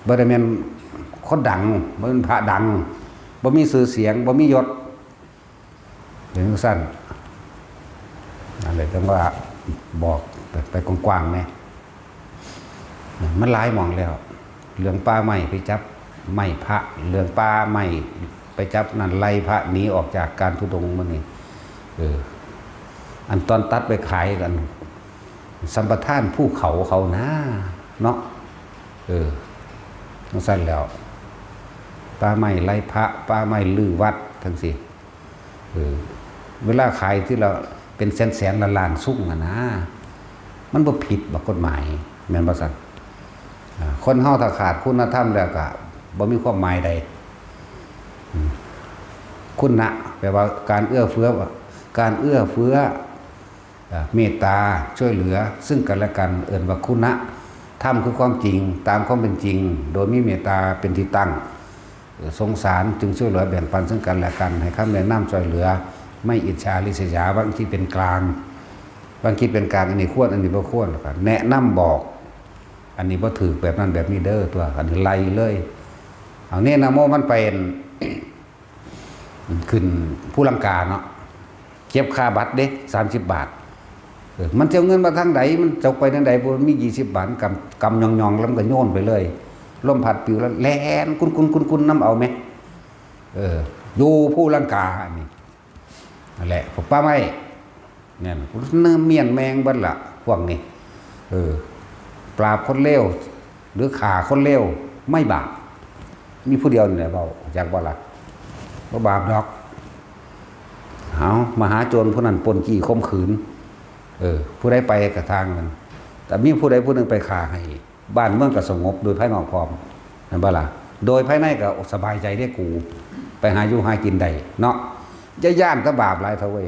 บ่ได้แม่นคนดังบ่เป็นพระดังบ่มีชื่อเสียงบ่มียศอย่างสั้นนั่นเลยต้องว่าบอกไปกว้างๆแน่มันหลายหม่องแล้วเรื่องป่าไม้ไปจับไม้พระเรื่องป่าไม้ไปจับนั่นไล่พระหนีออกจากการทุดงค์มื้อนี้อันตอนตัดไปขายกันสัมปทานภูเขานะเนาะนั่นสั้นแล้วป่าไม้ไล่พระป่าไม้ลือวัดทั้งสิเวลาขายที่เราเป็นแสนล้านสุ่งนะมันบ่ผิดบ่กฎหมายแม่นบ่ซั่นคนเฮาถ้าขาดคุณธรรมแล้วก็บ่มีความหมายใดคุณะแปลว่าการเอื้อเฟื้อเมตตาช่วยเหลือซึ่งกันและกันเอิ้นว่าคุณะธรรมคือความจริงตามความเป็นจริงโดยมีเมตตาเป็นที่ตั้งสงสารจึงช่วยเหลือแบ่งปันซึ่งกันและกันให้คำแนะนำช่วยเหลือไม่อิจฉาริษยาบางทีเป็นกลางบางทีเป็นกลางอันนี้ควรอันนี้บ่ควรแนะนำบอกอันนี้บ่ถือแบบนั้นแบบนี้เด้อตัวอันนี้ไล่เลยเอาเนี่ยนะโมมันเป็นขึ้นผู้ลังกาเนาะเก็บค่าบัตรเด้30 บาทมันจะเอาเงินมาทางไหนมันจกไปทางไหนบ่มี20 บาทกำยองๆแล้วมันก็โยนไปเลยลมพัดปิวแล้วแล่นกุนน้ำเอาไหมอยู่ผู้ลังกาอันนี้นั่นแหละพวกป้าไม้เนี่ยเนื้อเมียนแมงบัดละพวกนี้ปราบคนเลวหรือฆ่าคนเลวไม่บาปมีผู้เดียวเนี่ยเบาจากบ่ละบ่บาปดอกเอามหาโจรผู้นั้นปล้นจี้ข่มขืนผู้ใดไปกระทางมันแต่มีผู้ใดผู้หนึ่งไปฆ่าให้บ้านเมืองก็สงบโดยภายนอกพร้อมนั่นบ่ล่ะโดยภายในก็สบายใจได้กูไปหาอยู่หากินได้เนาะย่านก็บาปหลายเท่าเว้ย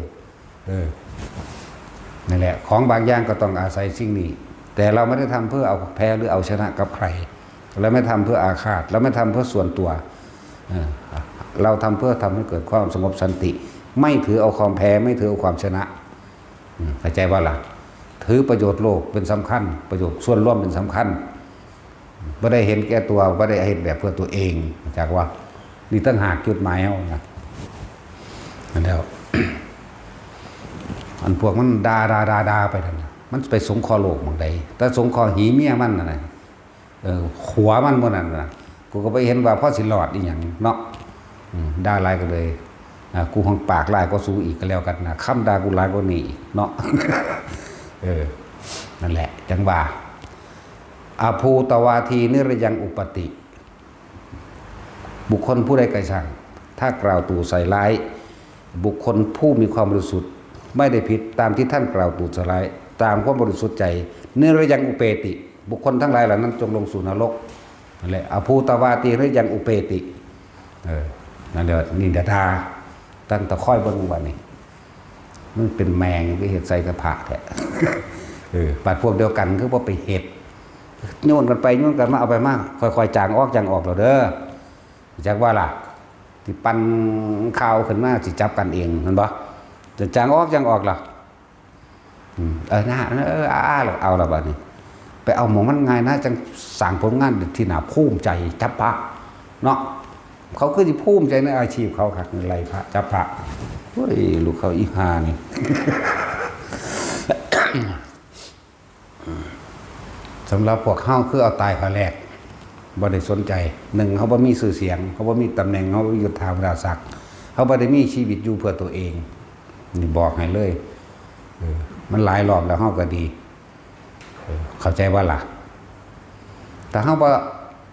นั่นแหละของบางอย่างก็ต้องอาศัยสิ่งนี้แต่เราไม่ได้ทำเพื่อเอาแพ้หรือเอาชนะกับใครเราไม่ทำเพื่ออาฆาตเราไม่ทำเพื่อส่วนตัวเราทำเพื่อทำให้เกิดความสงบสันติไม่ถือเอาความแพ้ไม่ถือเอาความชนะเข้าใจว่าล่ะถือประโยชน์โลกเป็นสำคัญประโยชน์ส่วนรวมเป็นสำคัญไม่ได้เห็นแก่ตัวไม่ได้เห็นแบบเพื่อตัวเองจากว่านี่ตั้งหากจุดหมายเอานะนั่นแล้ว อันพวกมันดาไปนั่นมันไปสงคอโลกบางใดแต่สงคอหีเมียมันน่ะขัวมันบ่นั่นน่ะกูก็ไปเห็นว่าพ่อสิหลอดอีหยังเนาะด่าหลายก็เลยกูห้องปากหลายก็สู้อีกก็แล้วกันนะคำด่ากูหลายก็นี่เนาะ นั่นแหละจังว่าอาภูตวาทีนิรยังอุปติบุคคลผู้ใดไกลช่างถ้ากล่าวตู่ใส่ร้ายบุคคลผู้มีความบริสุทธิ์ไม่ได้ผิดตามที่ท่านกล่าวตู่ใส่ร้ายตามความบริสุทธิ์ใจนิรยังอุเปติบุคคลทั้งหลายเหล่านั้นจงลงสู่นรกนั่นแหละอาภูตวาทีนิรยังอุเปตินั่นเดี๋ยวนี่ดาตั้งแต่ค่อยเบิ่งวันนี้มันเป็นแมงไปเห็ดใส่กระผาแท้ปาดพวกเดียวกันคือว่าไปเห็ดโยนกันไปโยนกันมาเอาไปมากค่อยๆจางออกเราเด้อจากว่าล่ะที่ปั้นข่าวขึ้นมาสิจับกันเองเห็นปะจะจางออกล่ะน่าเอาละบ้านี้ไปเอาหมองมันง่ายนะจังสั่งผลงานที่หนาภูมิใจจับพระเนาะเขาคือที่ภูมิใจในอาชีพเขาขัดในไรพระจับพระเฮ้ยลูกเขาอีหานี่ สำหรับพวกเขาคือเอาตายเขาแรกบ่ได้สนใจหนึ่งเขาบ่มีชื่อเสียงเขาบ่มีตำแหน่งเขาบ่มียศถาบรรดาศักดิ์เขาบ่ได้มีชีวิตอยู่เพื่อตัวเองนี่บอกให้เลยมันหลายรอบแล้วเขาก็ดีเข้าใจว่าล่ะ ถ้าเฮาบ่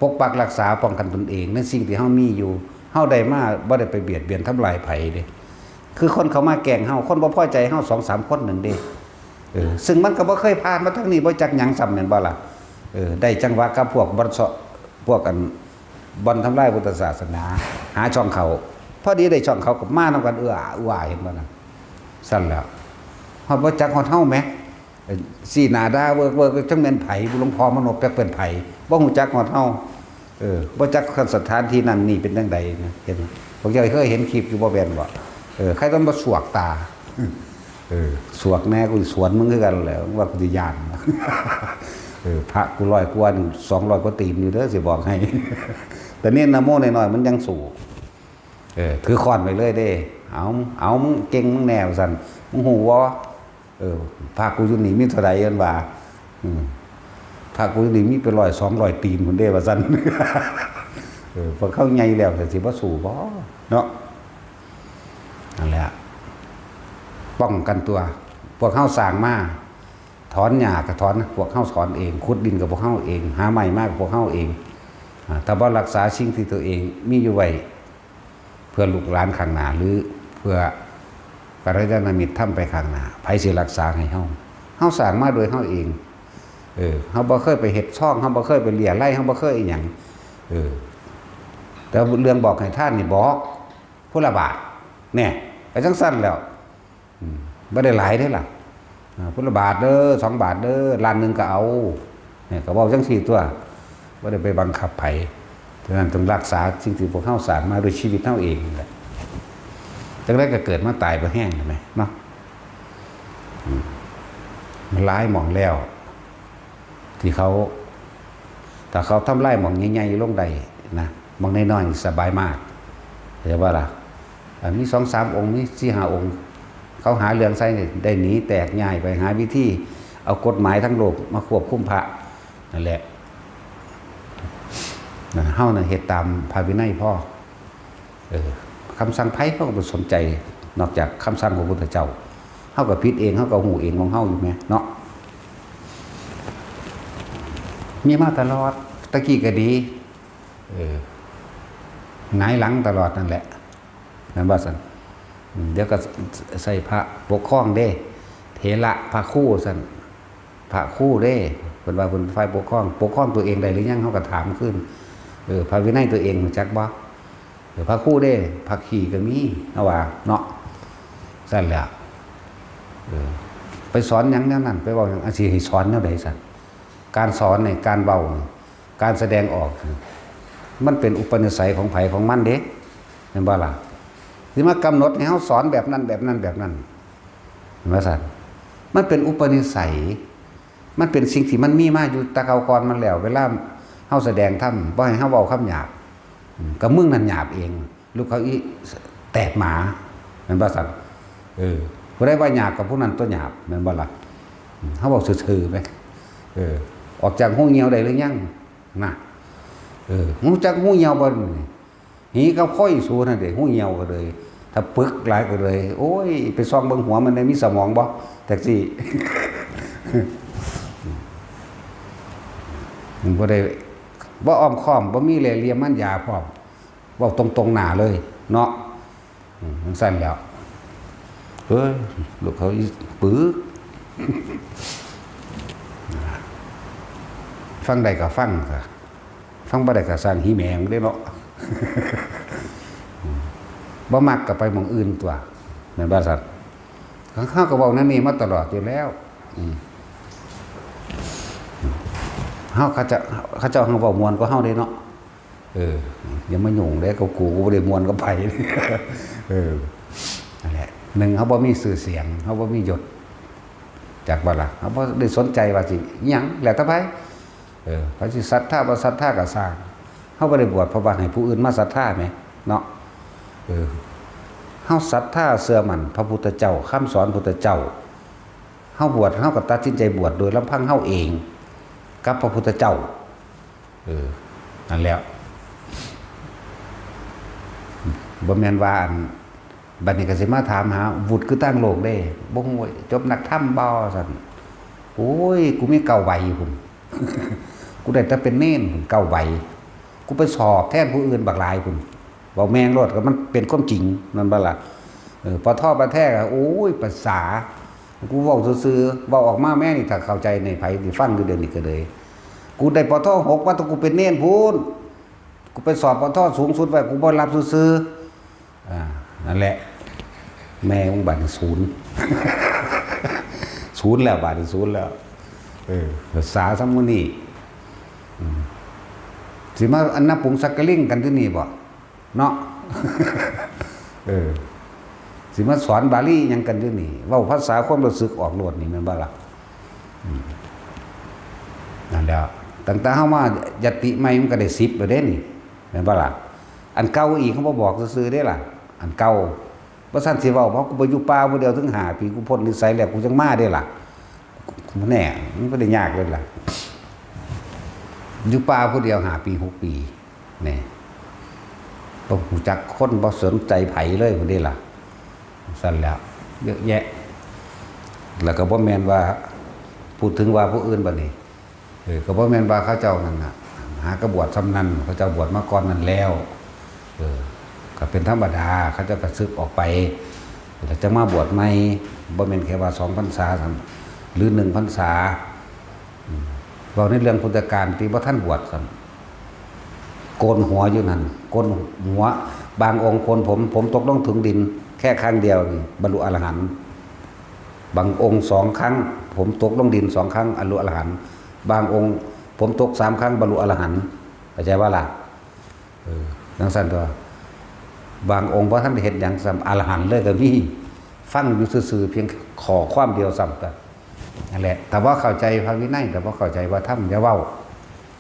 ปกปักรักษาป้องกันตนเองในสิ่งที่เฮามีอยู่เฮาได้มาบ่ได้ไปเบียดเบียนทำลายไผเด้คือคนเขามาแกล้งเฮาคนบ่พอใจเฮา2-3คนนึงเด้ซึ่งมันก็บ่เคยผ่านมาทางนี้บ่จักหยังซ้ำแม่นบ่ล่ะได้จังหวะกับพวกบ่พวกกันบ่ทำลายพุทธศาสนาหาช่องเขาพอดีได้ช่องเขาก็มานำกันเห็นบ่น่ะสั่นแล้วฮอดบ่จักฮอดเฮาแหมสีหน้าด่าเวิร์กจังแม่นไผหลวงพ่อมโนจักเป็นไผบ่ฮู้จักฮอดเฮาบ่จักสถานที่นั้นนี่เป็นจังไดนะเห็นพวกเจ้าเคยเห็นคลิปอยู่บ่แม่นบ่ใครต้องมาสวกตาสวกแน่กูสวนมึงคือกันแหละว่ากูสิย่านพระกู100กว่า200กว่าตีนอยู่เด้อสิบอกให้แต่นี่นะโมน้อยๆมันยังสู้ถือค้อนไปเลยเด้เอามึงเก่งมึงแนวสั่นมึงฮู้บ่พระกูอยู่นี่มีเท่าใดเอิ้นว่าพระกูอยู่นี่มีเป็น100 200ตีนพุ่นเด้ว่าซั่นพอเข้าใหญ่แล้วสิบ่สู้บ่เนาะนั่นแหละป้องกันตัวพวกเฮาสร้างมาถอนหญ้าก็ถอนพวกเฮาถอนเองขุดดินกับพวกเฮาเองหาไม้มากับพวกเฮาเองถ้าบ่รักษาสิ่งที่ตัวเองมีอยู่ไว้เพื่อลูกหลานข้างหน้าหรือเพื่อกัลยาณมิตรทำไปข้างหน้าไผสิรักษาให้เฮาสร้างมาโดยเฮาเองเฮาบ่เคยไปเฮ็ดช่องเฮาบ่เคยไปเลี่ยไล่เฮาบ่เคยอีหยังแต่เรื่องบอกให้ท่านนี่บอกผู้ละบาทแน่ไปจังซั่นแล้วบ่ได้หลายเด้ล่ะพุทธบาทเด้อ2 บาทเด้อล้านนึงก็เอาเนี่ยก็เว้าจังซี่ตัวบ่ได้ไปบังคับไผฉะนั้นต้องรักษาสิ่งที่พวกเฮาสร้างมาด้วยชีวิตเฮาเองแหละจังได๋ก็เกิดมาตายบ่แห้งใช่มั้ยเนาะมันหลายหม่องแล้วที่เขาถ้าเขาทำลายหม่องใหญ่ๆลงได้นะหม่องน้อยๆสบายมากเข้าใจบ่ล่ะมี 2-3 องค์มี 4-5 องค์เขาหาเรื่องใส่ได้หนีแตกง่ายไปหาวิธีเอากฎหมายทั้งโลกมาควบคุมพระนั่นแหละเฮาน่ะเฮ็ดตามพระวินัยพ่อคำสั่งไผเขาก็บ่สนใจนอกจากคำสั่งของพระพุทธเจ้าเฮาก็ผิดเองเฮาก็ฮู้เองของเฮาอยู่แม่เนาะมีมาตลอดตะกี้ก็ดีหงายหลังตลอดนั่นแหละนั่นว่าซั่นเดี๋ยวก็ใส่พระปกครองเด้เถระพระครูซั่นพระครูเด้เพิ่นว่าเพิ่นฝ่ายปกครองตัวเองได้หรือยังเฮาก็ถามขึ้นพระวินัยตัวเองรู้จักบ่พระครูเด้พระขี่ก็มีเอาว่าเนาะซั่นแหละไปสอนหยังแนวนั้นไปเว้าหยังสิให้สอนแนวใดซั่นการสอนเนี่ยการเว้าการแสดงออกมันเป็นอุปนิสัยของไผของมันเด้แม่นบ่ล่ะสิมากำหนดให้เฮาสอนแบบนั้นเห็นว่าซั่นมันเป็นอุปนิสัยมันเป็นสิ่งที่มันมีมาอยู่แตะเก่าก่อนมันแล้วเวลาเฮาแสดงธรรมบ่ให้เฮาเว้าคำหยาบก็มึงนั่นหยาบเองลูกเขาอีแตกหมาแม่นบ่ซั่นผู้ใดว่าหยาบกับผู้นั้นตัวหยาบแม่นบ่ล่ะเฮาเว้าซื่อๆไปออกจากหูเหี่ยวได้หรือยังน่ะหูจักหูเหี่ยวบ่หีก็ค่อยสูนั่นเด้หูเหี่ยวก็เลยถ้าปึกหลายก็เลยโอ้ยไปซ่องเบิ่งหัวมันได้มีสมองบ่แท็กซี่มันบ่ได้บ่อ้อมค้อมบ่มีแลเหลี่ยมมันยาพร้อมเว้าตรงๆหน้าเลยเนาะจังซั่นแล้วลูกเขาปึกฟังได้ก็ฟังซะฟังบ่ได้ก็สร้างหีแมงเด้เนาะบ่มักก็ไปหม้องอื่นตัวแม่นบ่ซั่นเขาก็เว้านั่นนี่มาตลอดอยู่แล้วเฮาเขาเจ้าเฮาเว้าม่วนกว่าเฮาเด้เนาะอย่ามายุ่งเด้กับกูบ่ได้ม่วนกับไผนั่นแหละหนึ่งเฮาบ่มีชื่อเสียงเฮาบ่มียศจากบ่ล่ะเฮาบ่ได้สนใจว่าสิหยังแล้วแต่ไผเขาสิศรัทธาบ่ศรัทธาก็สร้างเฮาบ่ได้บวชเพราะว่าให้ผู้อื่นมาศรัทธาแหมเนาะเฮาศรัทธาเชื่อมั่นพระพุทธเจ้าคำสอนพุทธเจ้าเฮาบวชเฮาก็ตัดสินใจบวชโดยลำพังเฮาเองกับพระพุทธเจ้านั่นแหละบ่แม่นว่าอันบัดนี้ก็สิมาถามหาวุฒิคือตั้งโลกได้บ่ฮู้จบนักธรรมบ่ซั่นโอ้ยกูมีเก่าใบพุ่น กูได้แต่เป็นเน้นเก้าใบกูไปสอบแทนผู้อื่นบักหลายคุณบอกแมงรถก็มันเป็นความจริงนั่นบ่ล่ะพอท่อประแท้ก็โอ้ยภาษากูเว้าซื่อๆเว้าออกมาแม่นี่ถ้าเข้าใจในไผสิฟังอยู่เดี๋ยวนี้ก็เลยกูได้ปท่อ6ว่าต้องกูเป็นเน้นพูนกูไปสอบปท่อสูงสุดไว้กูบ่รับซื่อๆนั่นแหละแม่มึงบัดนี้ศูนย์ ศูนย์แล้วบาดนี้ศูนย์แล้วภาษาซัมมุนี่สิมาอันนับปุงสักกะลิงกันที่นี่บ่เนาะ สิมาสอนบาลีหยังกันที่นี่เว้าภาษาความรู้สึกออกโลดนี่แม่นบ่ล่ะนั่นแล้วตั้งแต่เฮามายติใหม่มันก็ได้10แล้วเด้นี่แม่นบ่ล่ะอันเก่าอีกเขาบ่บอกซื่อๆเด้ล่ะอันเก่าบ่ซั่นสิเว้าเพราะกูไปอยู่ป่าผู้เดียวถึง5 ปีกูพ้นนิสัยแล้วกูจังมาได้ล่ะมันแน่มันบ่ได้ยากเลยล่ะอยู่ป่าผู้เดียว5 ปี6 ปีแน่บ่รู้จักคนบ่สนใจไผเลยพุ่นเด้ล่ะสั่นแล้วเยอะแยะแล้วก็บ่แม่นว่าพูดถึงว่าผู้อื่นบัดนี้ก็บ่แม่นว่าเขาเจ้านั่นน่ะหากระบวชซ้ำนั้นเขาเจ้าบวชมาก่อนนั้นแล้วก็เป็นธรรมดาเขาเจ้าก็สึกออกไปแล้วจะมาบวชใหม่บ่แม่นแค่ว่า2 พรรษาหรือ1 พรรษาเว้าในเรื่องพุทธกาลที่บ่ทันบวชซ้ำโกนหัวอยู่นั่นโกนหัวบางองค์โกนผมตกลงถึงดินแค่ครั้งเดียวนี่บรรลุอรหันต์บางองค์2 ครั้งผมตกลงดิน2 ครั้งบรรลุอรหันต์บางองค์ผมตก3 ครั้งบรรลุอรหันต์เข้าใจว่าล่ะจังซั่นตัวบางองค์บ่ทันได้เฮ็ดหยังซ้ำอรหันต์เลยก็มีฟังอยู่ซื่อๆเพียงขอความเดียวซ้ำกันนั่นแหละแต่ว่าเข้าใจพระวินัยแต่ว่าเข้าใจว่าธรรมอย่าเว้า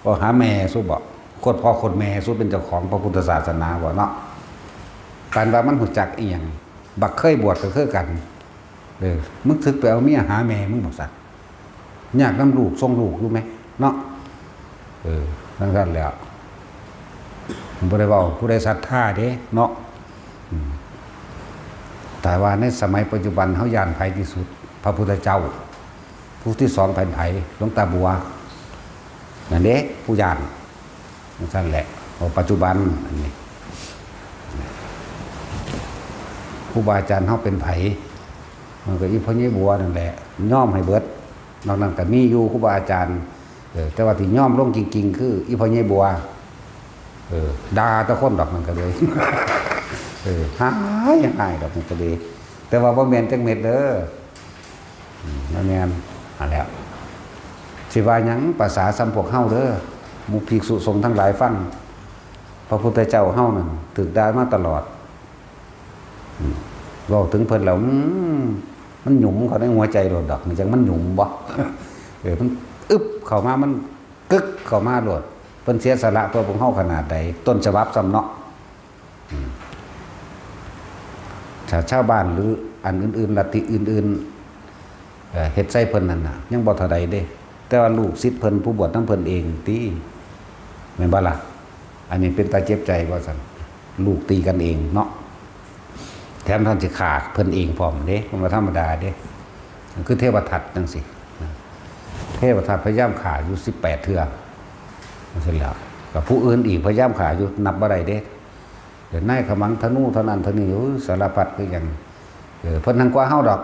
ก็หาแม่สู้บ่โคตรพ่อโคตรแม่สู้เป็นเจ้าของพระพุทธศาสนาบ่เนาะการว่ามันหูจักอีหยังบักเคยบวชก็คือกันมึงสึกไปเอาเมียหาแม่มึงบอกสัตว์อยากนำลูกส่งลูกรู้ไหมเนาะนั่นกันแล้วผมบ่ได้เว้าผู้ใดศรัทธาเด้เนาะแต่ว่าในสมัยปัจจุบันเฮาย่านไผที่สุดพระพุทธเจ้าผู้ที่2 แผ่นไผหลวงตาบัวนั่นเด้ผู้ย่านนั่นแหละปัจจุบันอันนี้ครูบาอาจารย์เฮาเป็นไผมันก็อีพ่อใหญ่บัวนั่นแหละย่อมให้เบิดนอกนั้นก็มีอยู่ครูบาอาจารย์แต่ว่าที่ย่อมลงจริงๆคืออีพ่อใหญ่บัวด่าตะคนดอกมันก็เลยหายยังไงดอกมันก็เลยแต่ว่าบ่แม่นจักเม็ดเด้อบ่แม่นอันแล้วสิว่าหยังภาษาซ้ำพวกเฮาเด้อหมู่ภิกษุสงฆ์ทั้งหลายฟังพระพุทธเจ้าเฮานั่นถูกด่ามาตลอดเว้าถึงเพิ่นแล้วมันหยุมเขาในหัวใจโลดดอกมันจังมันหยุมบ่มันอึบเข้ามามันกึกเข้ามาโลดเพิ่นเสียสละตัวพวกเฮาขนาดใดต้นฉบับซ้ำเนาะชาวบ้านหรืออันอื่นๆลัทธิอื่นๆเฮ็ดใส่เพิ่นนั่นน่ะยังบ่เท่าใดเด้แต่ว่าลูกศิษย์เพิ่นผู้บวชนำเพิ่นเองติแม่นบ่ล่ะอันนี้เป็นตาเจ็บใจว่าซั่นลูกตีกันเองเนาะแถมท่านสิฆ่าเพิ่นเองพร้อมเด้มันบ่ธรรมดาเด้คือเทวทัตจังซี่เทวทัตพยายามฆ่าอยู่18 เทื่อเสร็จแล้วกับผู้อื่นอีกพยายามฆ่าอยู่นับบ่ได้เด้เดี๋ยวนายขมังธนูเท่านั้นเท่านี้สารพัดคือหยังเพิ่นทางกว่าเฮาดอก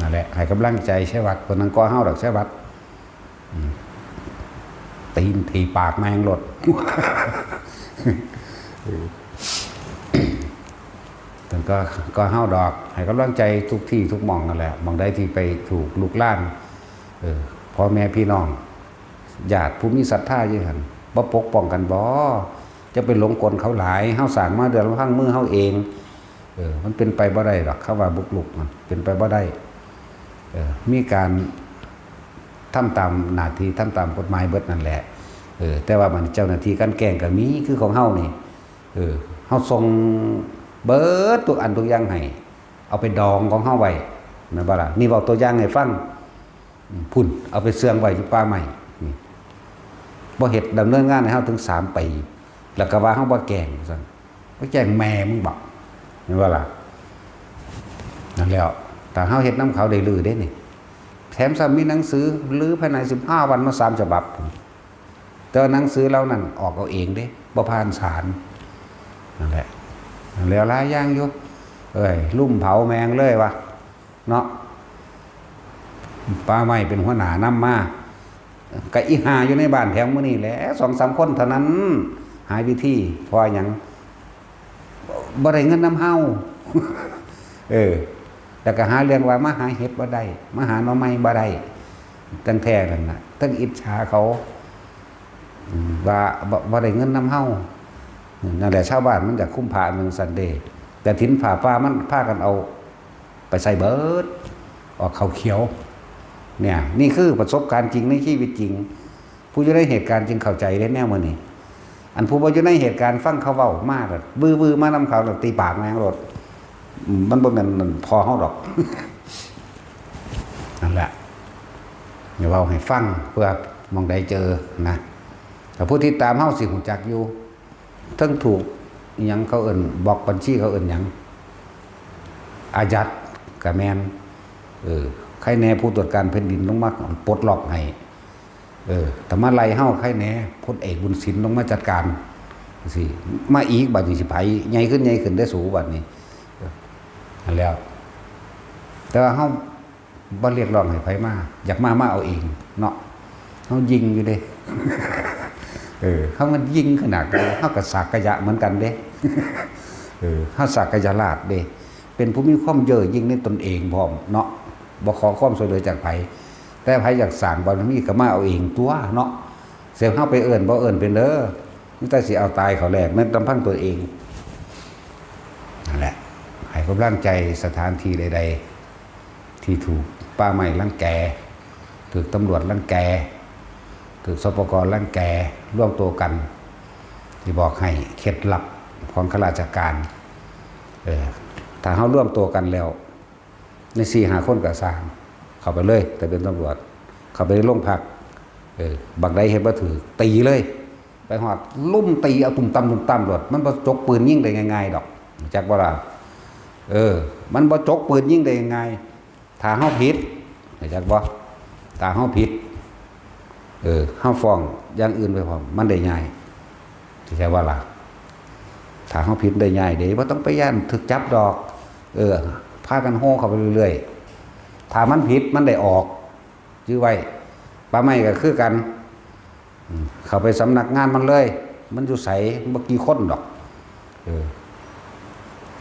นั่นแหละให้กำลังใจใช่วัดเพิ่นทางกว่าเฮาดอกใช่วัดตีนทีปากแมงรถแต่ก็เฮาดอกให้กำลังใจทุกที่ทุกหม่องนั่นแหละหม่องใดที่ไปถูกลุกล่านพ่อแม่พี่น้องญาติผู้มีศรัทธาอยู่หั่นบ่ปกป้องกันบ่จะไปหลงกลเขาหลายเฮาสร้างมาเดือนละพังมือเฮาเองมันเป็นไปบ่ได้หรอกเขาว่าบุกลุกมันเป็นไปบ่ได้มีการทำตามหน้าที่ทำตามกฎหมายเบิดนั่นแหละแต่ว่ามันเจ้าหน้าที่กันแกล้งก็มีคือของเฮานี่เฮาส่งเบิดทุกอันทุกอย่างให้เอาไปดองของเฮาไว้แม่นบ่ล่ะนี่เว้าตัวอย่างให้ฟังพุ่นเอาไปเสื่องไว้อยู่ป่าไม้นี่บ่เฮ็ดดำเนินงานให้เฮาถึง3 ปีแล้วก็ว่าเฮาบ่แกล้งซั่นบ่แกล้งแม่มึงบ่แม่นบ่ล่ะนั่นแล้วถ้าเฮาเฮ็ดนำเขาได้ลือเด้นี่ แถมซ้ำมีหนังสือหรือภายใน15 วันมา3 ฉบับแต่หนังสือเรานั่นออกเอาเองเด้บ่ผ่านศาลนั่นแหละแล้วหลายอย่างอยู่ลุ่มเผาแมงเลยวะเนาะป้าไม่เป็นหัวหน้านำมากะอีหาอยู่ในบ้านแถวมื้อนี้แหละ2-3 คนเท่านั้นหาวิธีพอหยังบ่ได้เงินนำเฮาแล้วก็หาเรื่องว่ามาหาเห็ดบ่ได้มาหาหน่อไม้บ่ได้ตั้งแท้นั่นน่ะตั้งอิจฉาเขาว่าบ่ได้เงินนำเฮานั่นแหละชาวบ้านมันจะคุ้มผ้าเมืองซันเดย์แต่ถิ่นผ้าป่ามันพากันเอาไปใส่เบิดออกเขาเขียวเนี่ยนี่คือประสบการณ์จริงในชีวิตจริงผู้อยู่ในเหตุการณ์จึงเข้าใจได้แน่มื้อนี้อันผู้บ่อยู่ในเหตุการณ์ฟังเขาเว้ามากบื้อๆมานำเขาตีปากแมงรถมันบ่แม่นพอเฮาดอกนั่นแหละอย่าเว้าให้ฟังเพื่อมองใดเจอนะแต่ผู้ที่ตามเฮาสิฮู้จักอยู่ทั้งถูกอิหยังเขาเอิ้นบอกบัญชีเขาเอิ้นหยังอายัดก็แม่นใครแน่ผู้ตรวจการแผ่นดินลงมาปลดล็อกให้แต่มาไล่เฮาใครแน่พลเอกบุญสินลงมาจัดการสิมาอีกบัดนี้สิไปใหญ่ขึ้นได้สูงบัดนี้อันแล้วแต่ว่าเฮาบ่เรียกร้องให้ไผมาอยากมาเอาเองเนาะเฮายิงอยู่เด้เฮามันยิงขนาดเฮาก็สักกะยะเหมือนกันเด้เฮาสักกะยะลาดเด้เป็นผู้มีความเย่อหยิ่งในตนเองพร้อมเนาะบ่ขอความช่วยเหลือจากไผแต่ไผอยากสร้างบารมีก็มาเอาเองตัวเนาะเสียเฮาไปเอิ้นบ่เอิ้นเป็นเด้อนี่แต่สิเอาตายเขาแลกแม่นลำพังตัวเองนั่นแหละให้กำลังใจสถานที่ใดๆที่ถูกป่าไม้รังแกถูกตำรวจรังแกถูกสปกรังแกร่วมตัวกันที่บอกให้เคล็ดลับของข้าราชการถ้าเฮาร่วมตัวกันแล้วใน4-5 คนก็สร้างเข้าไปเลยแต่เป็นตำรวจเข้าไปในโรงพักบักใดเห็นบ่ถือตีเลยไปหอดลุ่มตีเอาตุ่มตำรวจมันบ่จกปืนยิงได้ง่ายๆดอกจักบ่ล่ะมันบ่จกปืนยิงได้ง่ายถ้าเฮาผิดจักบ่ถ้าเฮาผิดเฮาฟ้องอย่างอื่นไปพร้อมมันได้ง่ายใช่ว่าล่ะถ้าเฮาผิดได้ง่ายเด้บ่ต้องไปย่านถึกจับดอกพากันโห่เข้าไปเรื่อยๆถ้ามันผิดมันได้ออกยื้อไว้ป่าไม้ก็คือกันเข้าไปสำนักงานมันเลยมันอยู่ไสบ่กี่คนดอก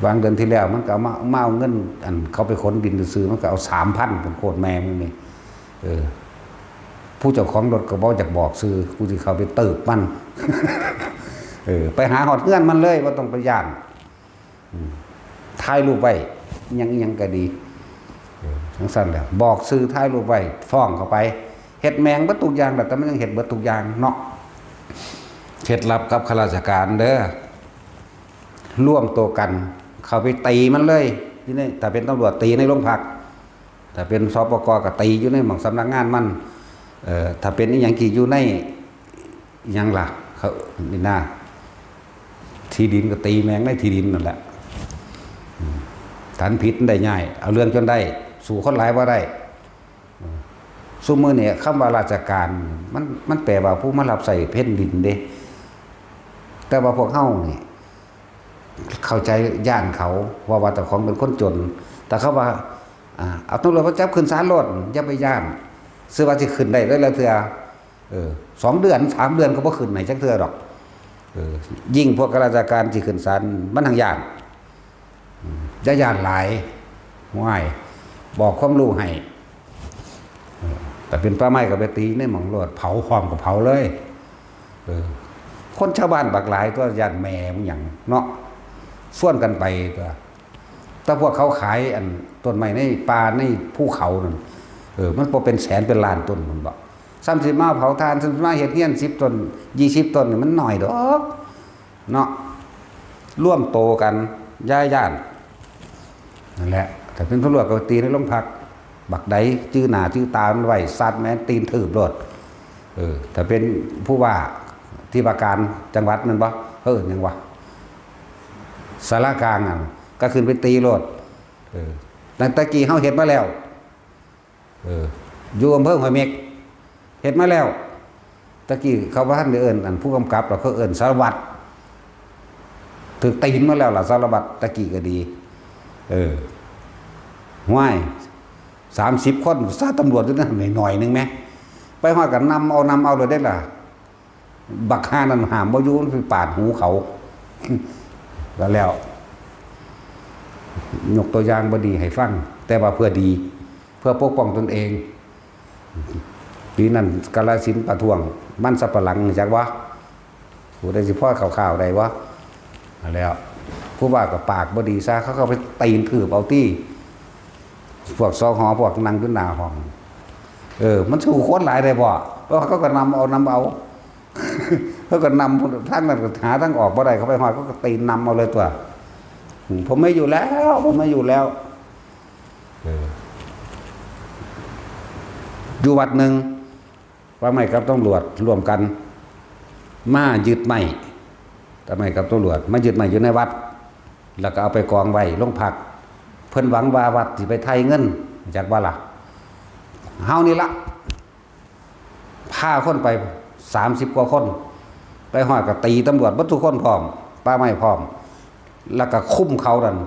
วางเดือนที่แล้วมันก็มาเอาเงินอันเขาไปขนดินซื้อมันก็เอา 3,000 เป็นโคตรแม่มึงนี่ผู้เจ้าของรถก็บ่อยากบอกซื้อกูสิเข้าไปเติบมันไปหาหอดเงื่อนมันเลยบ่ต้องไปย่านถ่ายรูปไว้ยังก็ดีทั้งสั้นแล้วบอกซื้อถ่ายรูปไว้ฟ้องเข้าไปเฮ็ดแมงเบิดทุกอย่างแต่มันยังเฮ็ดเบิดทุกอย่างเนาะเคล็ดลับกับข้าราชการเด้อร่วมตัวกันเข้าไปตีมันเลยที่นี่ถ้าเป็นตำรวจตีในโรงพักถ้าเป็นสปกก็ตีอยู่ในหม่องสำนักงานมันถ้าเป็นอีหยังกี่อยู่ในหยังล่ะเขานี่น่าที่ดินก็ตีแมงในที่ดินนั่นแหละฐานผิดได้ง่ายเอาเรื่องจนได้สู่คนหลายว่าได้ซุมื้อเนี่ยคำว่าราชการมันแปลว่าผู้มารับใส่แผ่นดินเด้แต่ว่าพวกเฮานี่เข้าใจย่านเขาว่าแต่ของเป็นคนจนแต่เขาว่าเอาตำรวจมาจับขึ้นศาลโลดอย่าไปย่านซื้อว่าสิขึ้นได้เลยละเทื่อ2 เดือน 3 เดือนก็บ่ขึ้นไหนจักเทื่อดอกยิ่งพวกข้าราชการที่ขึ้นศาลมันทางย่านจะย่านหลายง่ายบอกความรู้ให้แต่เป็นป่าไม้ก็ไปตีในหม่องโลดเผาพร้อมกับเผาเลยคนชาวบ้านบักหลายตัวย่านแม่มึงหยังเนาะส่วนกันไปตัวแต่พวกเขาขายอันต้นไม้ในป่าในภูเขานั่นมันบ่เป็นแสนเป็นล้านต้นมันบอก30มาเผาทาน30มาเฮ็ดเฮียน10 ต้น20 ต้นนี่มันน้อยดอกเนาะร่วมโตกันย่านนั่นแหละถ้าเป็นตำรวจก็ตีในโรงพักบักใดจื้อหน้าจื้อตามันไว้ซัดแม่นตีนถืบรถถ้าเป็นผู้ว่าที่ว่าการจังหวัดนั่นบ่หยังวะสารกลางก็ขึ้นไปตีรถตั้งแต่กี้เฮาเฮ็ดมาแล้ว อยู่อำเภอห้วยเม็กเฮ็ดมาแล้วตะกี้เขาว่าท่านได้เอิ้นอันผู้กำกับแล้วเขาเอิ้นสารวัตรถึกตีนมาแล้วล่ะสารวัตรตะกี้ก็ดีห้วย30 คนซาตำรวจอยู่นั่นหน่อยนึงแหมไปฮอดก็นำเอาเลยได้ล่ะบักห่านั้นห้ามบ่อยู่มันไปปาดหูเขาแล้วยกตัวอย่างบ่ดีให้ฟังแต่ว่าเพื่อดีเพื่อปกป้องตนเองปีนั้นกาฬสินธุ์ประท้วงมันสับปะหลังจักวะผู้ใดสิพ่อข่าวๆใดวะแล้วผู้ว่ากับปากบ่ดีซะเขาก็ไปตีนถือเอาตี้พวกสหพวกนั่งอยู่หน้าห้องมันสู้คนหลายได้บ่เพราะเขาก็นำเอาเขาก็นำทางนั้นก็หาทางออกบ่ได้เขาไปฮอดเขาก็ตีนำเอาเลยตัวผมไม่อยู่แล้วอยู่วัดหนึ่งว่าไม่กับตำรวจร่วมกันมายึดไม่ทำไมกับตำรวจมายึดไม่อยู่ในวัดแล้วก็เอาไปกองไว้โรงพักเพิ่นหวังว่าวัดสิไปไทยเงินจากว่าล่ะเฮานี่ละพาคนไป30 กว่าคนไปฮอดก็ตีตำรวจเบิดทุกคนพร้อมป้าไม่พร้อมแล้วก็คุ้มเขาดัน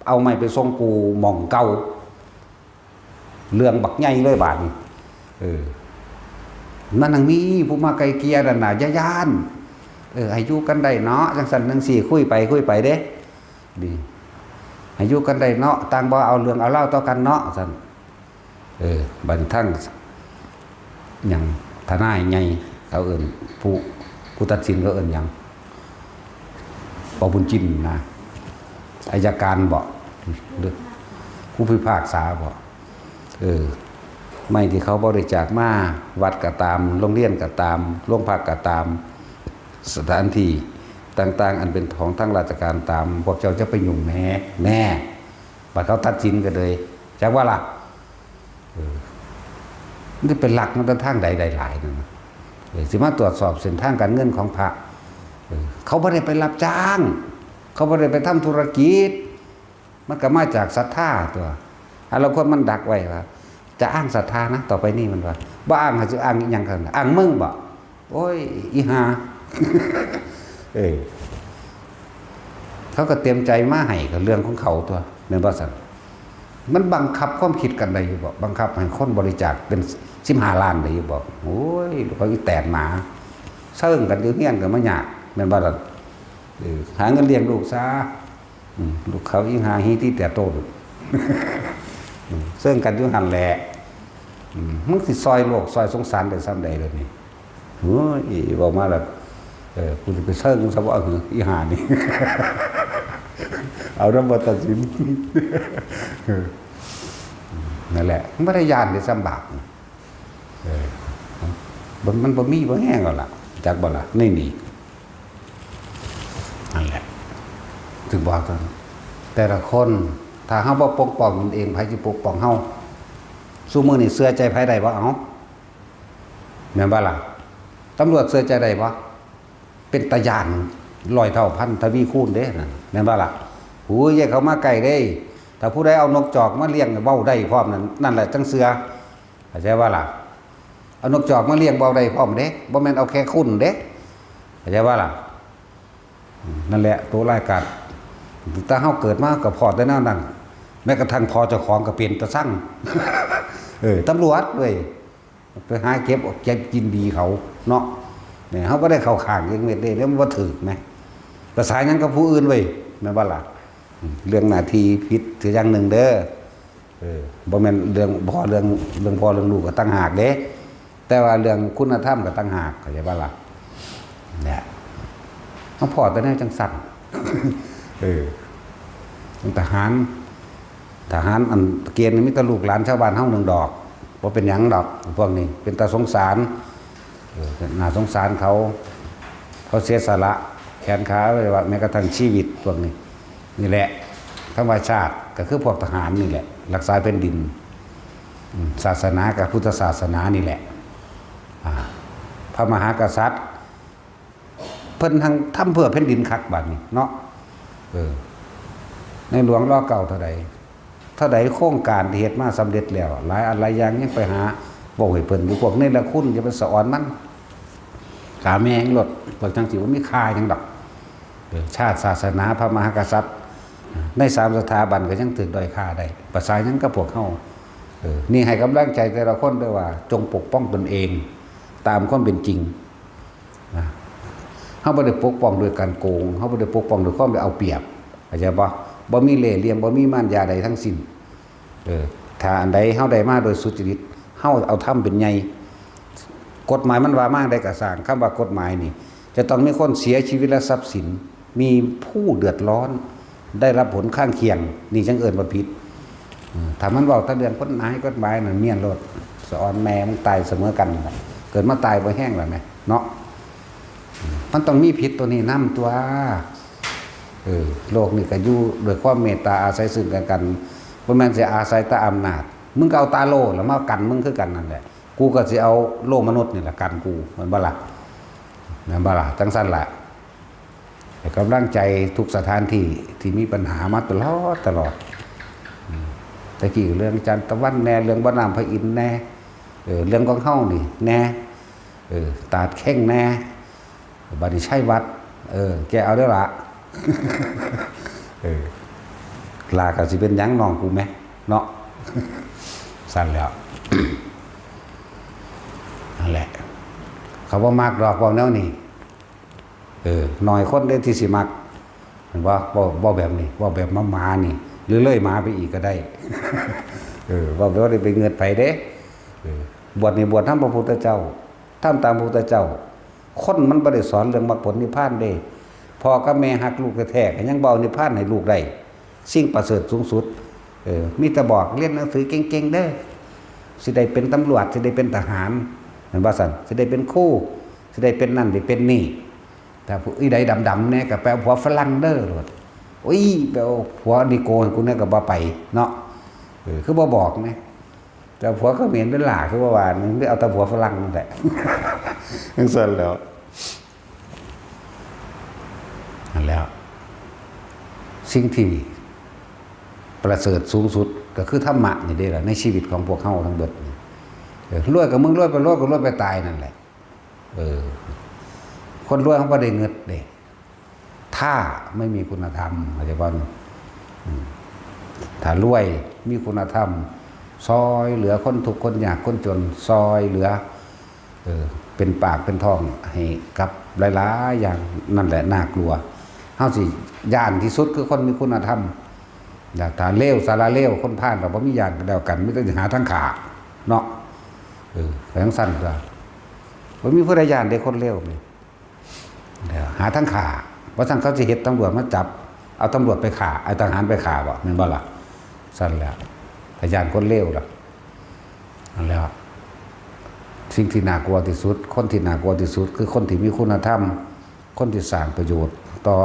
เอาไม้ไปส่งกูหม่องเก่าเรื่องบักใหญ่เลยบาดนี้นั่นนังมีผู้มาไกลเกลี่ยนั่นน่ะย่านให้อยู่กันได้เนาะจังซั่นจังซี่คุยไปเด้ดีให้อยู่กันได้เนาะต่างบ่เอาเรื่องเอาเล่าต่อกันเนาะซั่นบัดทั้งหยังทนายใหญ่เขาเอิ้นผู้ตัดสินเขาเอิ้นหยังปบุญจินนะอัยการบ่ผู้พิพากษาบ่ไม่ที่เขาบริจาคมาวัดก็ตามโรงเรียนก็ตามโรงพักก็ตามสถานที่ต่างๆอันเป็นของทั้งราชการตามพวกเจ้าจะไปยุ่งแน่บัดเขาตัดสินกันเลยจักว่าล่ะนี่เป็นหลักมันทางใดหลายนั่นนะสิมาตรวจสอบเส้นทางการเงินของพระเขาไม่ได้ไปรับจ้างเขาไม่ได้ไปทำธุรกิจมันก็มาจากศรัทธาตัวเราคนมันดักไว้ว่าจะอ้างศรัทธานะต่อไปนี่มันว่าบ้าอ้างจะอ้างอีกอย่างกันอ้างมึงบ่โอ้ยอีหาเขาก็เตรียมใจมาให้กับเรื่องของเขาตัวในบริษัทมันบังคับความคิดกันได้อยู่บ่บังคับให้คนบริจาคเป็น15 ล้านได้อยู่บ่โอ้ยเขาอีแตกหนาเซิ่งกันอยู่เฮียนกันมายากแม่นบ่ล่ะหาเงินเลี้ยงลูกซะลูกเขาอีหาฮีที่แต่โตเซิ่งกันอยู่หั่นแหละมึงสิซอยโลกซอยสงสารได้ซ้ำใดเลยนี่โอ้ยบอกมาแล้วกูจะไปเซิ่งซะว่าอีหานี่เอาน้ำบ่ตัดสินนั่นแหละไม่ได้ยานได้ซ้ำบากมันบ่มีบ่แห้งแล้วล่ะจักบ่ล่ะนี่นั่นแหละถึงบอกกันแต่ละคนถ้าเฮาบ่ปกป้องตนเองไผสิปกป้องเฮาซุมื้อนี้เชื่อใจไผได้บ่เอาแม่นบ่ล่ะตำรวจเชื่อใจได้บ่เป็นตาย่าน100 เท่าพันทวีคูณเด้นั่นแม่นบ่ล่ะหูยอย่าเข้ามาใกล้เด้ถ้าผู้ใดเอานกจอกมาเลี้ยงเว้าได้พร้อมนั่นแหละจังเชื่อเข้าใจว่าล่ะเอานกจอกมาเลี้ยงเว้าได้พร้อมเด้บ่แม่นเอาแค่คุณเด้เข้าใจว่าล่ะนั่นแหละตัวรายการถ้าเฮาเกิดมาก็พอได้แนวนั้นแม้กระทั่งพอเจ้าของก็เป็นตาสั่งตำรวจเว้ยไปหาเก็บกินดีเขาเนาะเนี่ยเฮาบ่ได้เข้าข้างเองเม็ดเด้แล้วมันบ่ถูกแม่ภาษาหยังกับผู้อื่นเว้ยแม่นบ่ล่ะเรื่องหน้าที่ผิดถืออย่างหนึ่งเด้อบ่แม่นเรื่องพ่อเรื่องลูกก็ต่างหากเด้แต่ว่าเรื่องคุณธรรมก็ต่างหากเข้าใจบ่ล่ะเนี่ยเฮาพอแต่แนวจังสั่นทหารอันเกณฑ์มีแต่ลูกหลานชาวบ้านเฮา1 ดอกบ่เป็นหยังดอกพวกนี้เป็นตาสงสารน่าสงสารเขาเสียสละแขนขาไว้ว่าแม้กระทั่งชีวิตพวกนี้นี่แหละธรรมชาติก็คือพวกทหารนี่แหละรักษาแผ่นดินศาสนากับพุทธศาสนานี่แหละพระมหากษัตริย์เพิ่นทางทำเพื่อแผ่นดินคักบัดนี้เนาะในหลวงรอเก่าเท่าใดโครงการที่เฮ็ดมาสำเร็จแล้วหลายอย่างยังไปหา บอกให้เพิ่นพวกนี้ละคุณอย่าไปสอนมันขาแมงรถพวกจังสิว่ามีค่าหยังดอกชาติศาสนาพระมหากษัตริย์ใน3สถาบันก็ยังถึงด้อยค่าได้ภาษาหยังก็พวกเฮานี่ให้กำลังใจแต่ละคนด้วยว่าจงปกป้องตนเองตามความเป็นจริงเฮาบ่ได้ปกป้องโดยการโกงเฮาบ่ได้ปกป้องโดยความไปเอาเปรียบเข้าใจบ่มีเล่ห์เหลี่ยมบ่มีมารยาใดทั้งสิ้นถ้าอันใดเฮาได้มาโดยสุจริตเฮาเอาทำเป็นใหญ่กฎหมายมันว่ามาได้ก็สร้างคำว่ากฎหมายนี่จะต้องมีคนเสียชีวิตและทรัพย์สินมีผู้เดือดร้อนได้รับผลข้างเคียงนี่จังเอิ้นว่าผิดถ้ามันเว้าแต่เรื่องกฎหมายนั่นเมียนโลดสอนแม่มึงตายเสมอกันเกิดมาตายบ่แห้งแล้วแม่เนาะมันต้องมีผิดตัวนี้นำตัวโลกนี่ก็อยู่ด้วยความเมตตาอาศัยซึ่งกันบ่แม่นสิอาศัยแต่อำนาจมึงก็เอาตาโลแล้วมากันมึงคือกันนั่นแหละกูก็สิเอาโลมนุษย์นี่แหละกันกูมันบ่ล่ะนั่นบ่ล่ะจังซั่นล่ะให้กำลังใจทุกสถานที่ที่มีปัญหามาตลอดตะกี้เรื่องจันตะวันแน่เรื่องบ่น้ำพระอินทร์แน่เรื่องของเฮานี่แน่ตาดแข้งแน่บัดนี้ใช่วัดแกเอาเด้อล่ะลาก็สิเป็นหยังน้องกูแม่เนาะสั่นแล้วนั่นแหละเขาบ่มักดอกบ่แนวนี้น้อยคนเด้ที่สิมักเห็นบ่แบบนี้บ่แบบหมานี่หรือเลยหมาไปอีกก็ได้บ่แบบได้ไปเงินไปเด้บวชนี่บวชทำพระพุทธเจ้าทำตามพระพุทธเจ้าคนมันบ่ได้สอนเรื่องมรรคผลนิพพานเด้พ่อกับแม่ฮักลูกแท้ๆก็ยังบ่เอานิพพานให้ลูกได้สิ่งประเสริฐสูงสุดมีแต่บอกเรียนหนังสือเก่งๆเด้อสิได้เป็นตำรวจสิได้เป็นทหารเห็นบ่ซั่นสิได้เป็นครูสิได้เป็นนั่นได้เป็นนี่แต่ผู้อีใดดำๆแน่ก็ไปเอาผัวฝรั่งเด้อโลดโอ้ยไปเอาผัวนิโกให้กูเนี่ยก็บ่ไปเนาะคือบ่บอกแน่แต่ผัวเขมรเป็นหล่าคือว่านึงไปเอาแต่ผัวฝรั่งนั่นแหละจังซั่นแล้วนั่นแล้วสิ่งที่ประเสริฐสูงสุดก็คือธรรมะนี่เด้ล่ะในชีวิตของพวกเฮาทั้งเบิดรวยกับมึงรวยไปรวยก็รวยไปตายนั่นแหละคนรวยเขาบ่ได้เงินเด้ถ้าไม่มีคุณธรรมเข้าใจบ่ถ้ารวยมีคุณธรรมซอยเหลือคนทุกข์คนยากคนจนซอยเหลือเป็นปากเป็นท้องให้กับหลายๆอย่างนั่นแหละน่ากลัวเฮาสิย่านที่สุดคือคนมีคุณธรรมถ้าเลวสาระเลวคนพาลเราบ่มีย่านกันแล้วกันไม่ต้องหาทางขาเนาะจังซั่นก็บ่มีผู้ใดย่านได้คนเลวนี่หาทางขาว่าซั่นเขาสิเฮ็ดตำรวจมาจับเอาตำรวจไปฆ่าเอาทหารไปฆ่าบ่แม่นบ่ล่ะซั่นแหละพยานคนเลวล่ะนั่นแหละสิ่งที่น่ากลัวที่สุดคนที่น่ากลัวที่สุดคือคนที่มีคุณธรรมคนที่สร้างประโยชน์ต่อ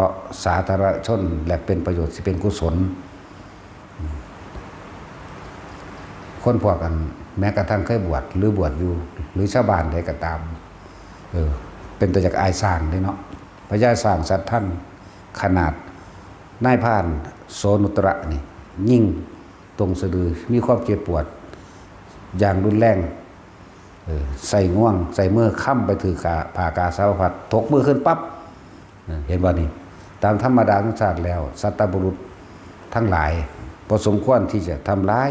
สาธารณชนและเป็นประโยชน์สิเป็นกุศลคนพวกกันแม้กระทั่งเคยบวชหรือบวชอยู่หรือชาวบ้านใดก็ตามเป็นตัวจากอายสร้างเนาะพระยาสร้างสัตว์ท่านขนาดนายพรานโสนุตระนี่ยิ่งตรงสะดือมีความเจ็บปวดอย่างรุนแรงใส่ง่วงใส่มือค้ำไปถือผ่ากาสาวพัดถกมือขึ้นปั๊บเห็นบ่นี่ตามธรรมดาของชาติแล้วสัตตบุรุษทั้งหลายพอสมควรที่จะทำร้าย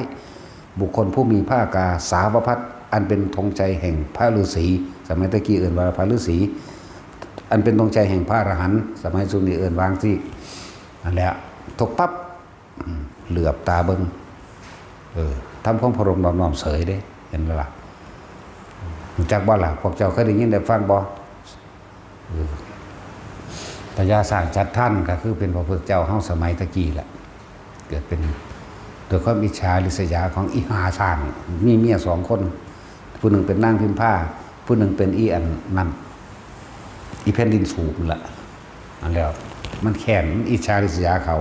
บุคคลผู้มีผ้ากาสาวพัดอันเป็นธงใจแห่งพระฤาษีสมัยตะกี้เอื่นว่าพระฤาษีอันเป็นธงใจแห่งพระอรหันต์สมัยสุนีเอื่นวางที่นั่นแหละถกปั๊บเหลือบตาเบิ่งทำของพระรมน้อมเสยเด้เห็นล่ะจากบ่ล่ะพวกเจ้าเคยได้ยินได้ฟังบ่พญาสร้างจัดท่านก็คือเป็นพระพุทธเจ้าเฮาสมัยตะกี้แหละเกิดเป็นโดยความอิจฉาริษยาของอีหาสร้างมีเมีย2คนผู้หนึ่งเป็นนางพิมพาผู้หนึ่งเป็นอีอันนั่นอีแผ่นดินสูบนั่นแหละอันแล้วมันแค้นมันอิจฉาริษยาเขา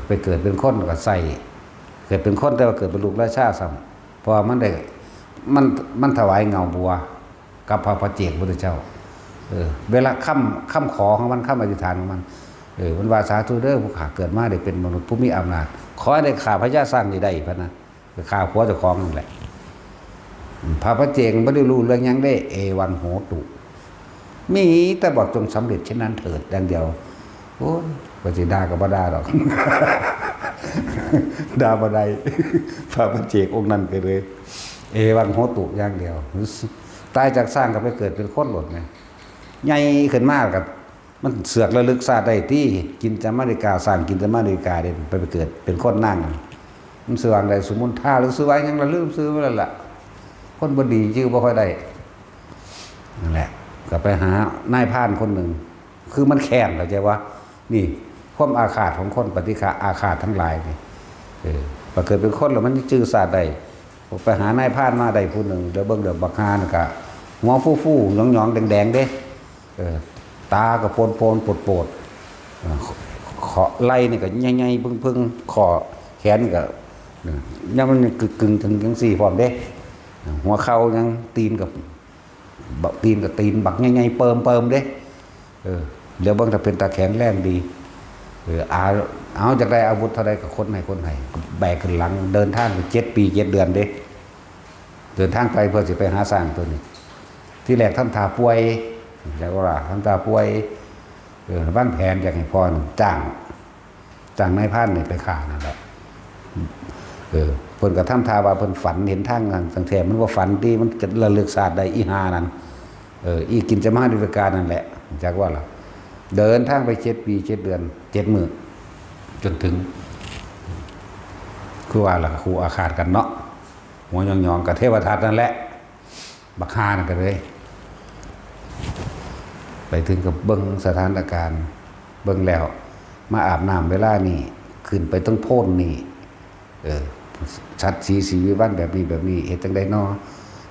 ไปเกิดเป็นคนก็ใส่เกิดเป็นคนแต่ว่าเกิดเป็นลูกราชาซ้ำเพราะมันได้มันถวายเงาบัวกับพระเจกพุทธเจ้าเวลาค่ำขอของมันค่ำอธิษฐานของมันมันว่าสาธุเด้อผู้ข้าเกิดมาได้เป็นมนุษย์ผู้มีอำนาจขอให้ได้ข่าพระยาสร้างนี่ได้พะนะข่าผัวเจ้าของนั่นแหละ พระพระเจงไม่ได้รู้เรื่องยังได้เอวันโหตุมีแต่บอกจงสำเร็จเช่นนั้นเถิดดังเดียวโอ้ยปฏิดากับบ่ดาหรอก ดาบ่ได้พระพระเจกองค์นั้นไปเลยเอวันโหตุอย่างเดียวตายจากสร้างก็ไปเกิดเป็นคนหลดไงใหญ่ขึ้นมากกับมันเสือกระลึกศาสตร์ได้ที่กินจามาริกาสร้างกินจามาริกาเด่นไปเกิดเป็นคนนั่งมันสว่างได้สมุนท่าหรือซื้อไว้ยังระลืมซื้อไว้แล้วล่ะคนบดีชื่อบ่ค่อยได้นั่นแหละก็ไปหานายพรานคนหนึ่งคือมันแค้นเข้าใจว่านี่ความอาฆาตของคนปฏิฆาอาฆาตทั้งหลายนี่พอเกิดเป็นคนแล้วมันจื้อศาสตร์ได้ไปหานายพรานมาได้ผู้หนึ่งเดี๋ยวเบิ่งเดี๋ยวบักฮานก็หัวฟู่ๆหยองๆแดงๆเด้ตาก็โปนๆปดๆขอไหล่นี่ก็ใหญ่ๆพึ่งๆขอแขนก็ยังมันกึ่งถึงจังซี่พร้อมเด้หัวเข่ายังตีนกับตีนบักใหญ่ๆเปิมเด้เดี๋ยวเบิ่งถ้าเป็นตาแข็งแรงดีเอาจากได้อาวุธเท่าใดก็คนให้แบกขึ้นหลังเดินทางไป7 ปี7 เดือนเด้เดินทางไปเพื่อสิไปหาสร้างตัวนี้ที่แรกทำท่าป่วยจากว่าทำท่าป่วยบ้านแผนจากให้พรจ้างนายพรานนี่ไปฆ่านั่นแหละเพิ่นก็ทำท่าว่าเพิ่นฝันเห็นทางนั้นสังเทมันว่าฝันดีมันจะระลึกศาสตร์ได้อีหานั้นอีกินจะมาดิวการนั่นแหละจากว่าล่ะเดินทางไป7 ปี7 เดือน7 มื้อจนถึงคือว่าล่ะครูอาฆาตกันเนาะหัวยองๆกับเทวทัตนั่นแหละบักฮานั่นก็เลยไปถึงกับเบิ่งสถานการณ์เบิ่งแล้วมาอาบน้ำเวลานี้ขึ้นไปต้องโพ่นนี่ชัดสีวิวัฒน์แบบนี้เฮ็ดจังได๋น้อ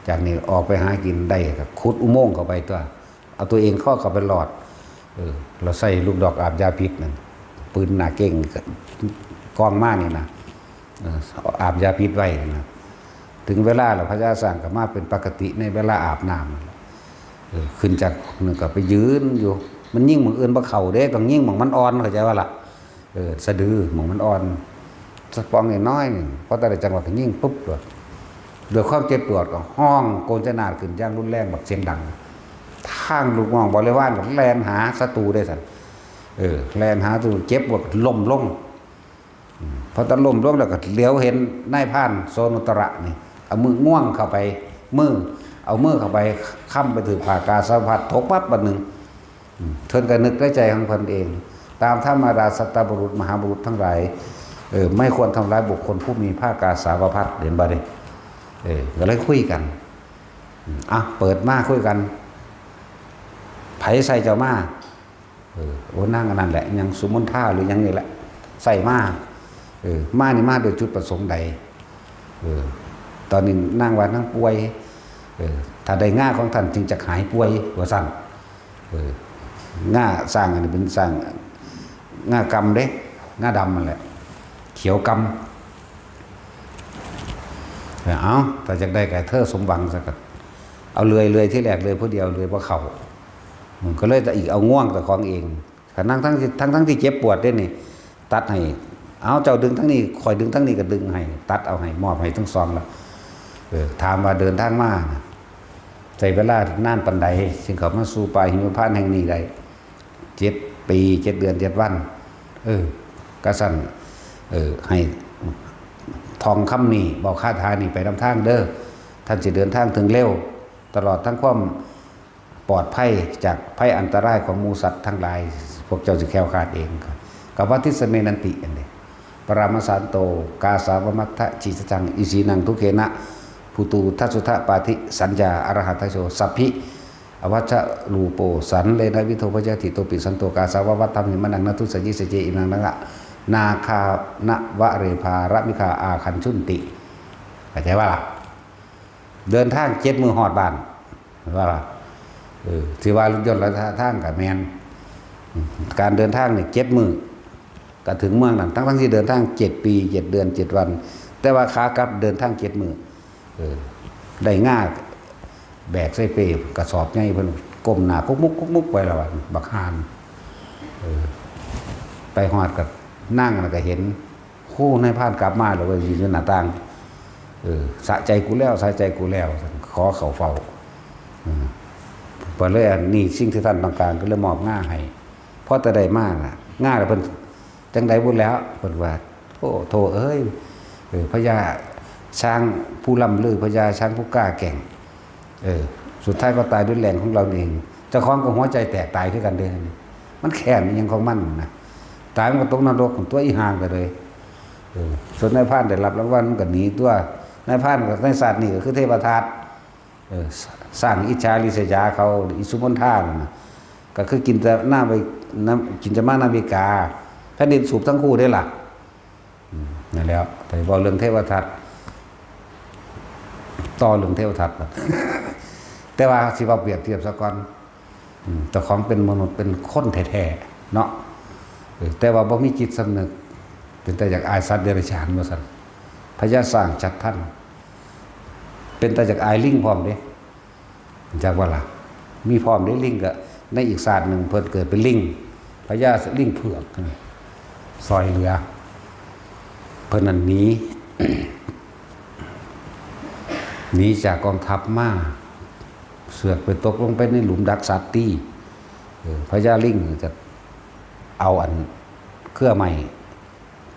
จากนี้ออกไปหากินได้ก็ขุดอุโมงค์เข้าไปตัวเอาตัวเองเข้าไปหลอดเราใส่ลูกดอกอาบยาพิษนั่นปืนหน้าเก่งกองมานี่นะอาบยาพิษไว้นะถึงเวลาแล้วพระเจ้าสั่งก็มาเป็นปกติในเวลาอาบน้ำขึ้นจากนึงก็ไปยืนอยู่มันยิ่งหมองอื่นบ่เข้าเด้ต้องยิ่งหมองมันอ่อนเข้าใจว่าล่ะสะดือหมองมันอ่อนสักปองน้อยๆพอแต่ละจังหวะก็ยิ่งปุ๊บเลยโดยความเจ็บปวดก็ห้องโกนจะนาดขึ้นอย่างรุนแรงแบบเสียงดังทางลูกน้องบริวารก็แล่นหาศัตรูได้สั่นแล่นหาศัตรูเจ็บปวดล้มลงพอตะล้มลงแล้วก็เลี้ยวเห็นนายพรานโซนุตระนี่เอามือง่วงเข้าไปเอามือเข้าไปค้ำไปถือผ่ากาสะพัดทกปั๊บบัดนึงเทินก็นึกได้ใจของเพิ่นเองตามธรรมดาสัตตบุรุษมหาบุรุษทั้งหลายไม่ควรทำร้ายบุคคลผู้มีผ้ากาสาวพัดเห็นบ่ได้ก็เลยคุยกันเปิดมาคุยกันไผใส่เจ้ามาโอ้นั่งอันนั้นแหละยังสุมนท่าหรือยังนี่แหละใส่มานี่มาโดยจุดประสงค์ใดตอนนี้นั่งว่านั่งป่วยถ้าได้ง่าของท่านจึงจะหายป่วยว่าสั่นง่าสร้างอันนี้เป็นสร้างง่ากรรมเด้ง่าดำมันแหละเขียวกำเอาแต่จากได้แก่เธอสมหวังสักเอาเลยที่แรกเลยผู้เดียวเลยเพราะเขาก็เลยแต่อีกเอาง่วงแต่ของเองทั้งที่เจ็บปวดได้นี่ตัดให้เอาเจ้าดึงทั้งนี้คอยดึงทั้งนี้ก็ดึงให้ตัดเอาให้มอบให้ทั้งสองแล้วถามว่าเดินทางมาใช้เวลานานปันใดจึงเขามาสู่ป่าหิมพานต์แห่งนี้ได้7 ปี 7 เดือน 7 วันกระสันให้ทองคำนี่บอกคาถานี่ไปนำทางเด้อท่านจะเดินทางถึงเร็วตลอดทั้งความปลอดภัยจากภัยอันตรายของมูสัตว์ทั้งหลายพวกเจ้าจะแคล้วคลาดเองกับวัติสเมนันติอันนี้ปรามสันโตกาสาวมัทธจิตจังอิสีนังทุเขนะภูตูทัสุทะปาธิสัญญาอรหัตโชสัพพิอวัชรูโปสันเลนะวิโทพจติโตปิสันโตกาสาววัตธรรมหิมนังนทุสยิสเจอินังนะนาคานวะเรภารมิคาอาคันชุนติเข้าใจว่าล่ะเดินทาง7 มื้อฮอดบ้านว่าล่ะที่ว่ารถยนต์และทางกับแมนการเดินทางนี่7 มื้อก็ถึงเมืองนั้นทั้งที่เดินทาง7 ปี 7 เดือน 7 วันแต่ว่าขากลับเดินทาง7 มื้อได้ง่าแบกใส่เปกระสอบใหญ่เพิ่นก้มหน้ากุกมุกไปแล้วบักฮานไปฮอดกับนั่งแล้วก็เห็นคู่นายพรานกลับมาแล้วก็ยืนอยู่หน้าต่างสะใจกูแล้ว ขอเขาเฝ้าพอเลยอันนี้สิ่งที่ท่านต้องการก็เลยมอบง่าให้เพราะแต่ใดมากง่าแล้วเพิ่นจังใดบุญแล้วเพิ่นว่าโอ้โธ่เอ้ยพญาช้างผู้ล่ำลือพญาช้างผู้กล้าแก่งสุดท้ายก็ตายด้วยแรงของเราเองเจ้าของก็หัวใจแตกตายคือกันเด้มันแค้นยังของมันนะตายมันก็ตกนรกของตัวอีห่างไปเลยส่วนนายพรานได้รับรางวัลมันก็หนีตัวนายพรานกับนายศาสตร์นี่ก็คือเทพทัตสร้างอิจฉาริษยาเขาอิสุมนทานะก็คือกินแต่หน้าไปน้ำกินจะมานาบิกาแผ่นดินสูบทั้งคู่ได้หลักนั่นแล้วแต่บอกเรื่องเทวทัตต่อเรื่องเทวทัตแต่ว่าสิว่าเปรียบเทียบซะก่อนแต่ของเป็นมนุษย์เป็นคนแท้ๆเนาะแต่ว่าบ่มีจิตสำนึกเป็นแต่จากอายสัตว์เดรัจฉานว่าซั่นพญาสร้างจัดท่านเป็นแต่จากอายลิงพร้อมเด้จากว่าล่ะมีพร้อมได้ลิงก็ในอีกศาสตร์หนึ่งเพิ่นเกิดเป็นลิงพญาลิงเผือกซอยเหลือเพิ่นนั้นหนี หนีจากกองทัพมาเสือกไปตกลงไปในหลุมดักสัตว์ตี้พญาลิงจะเอาอันเครื่องไม้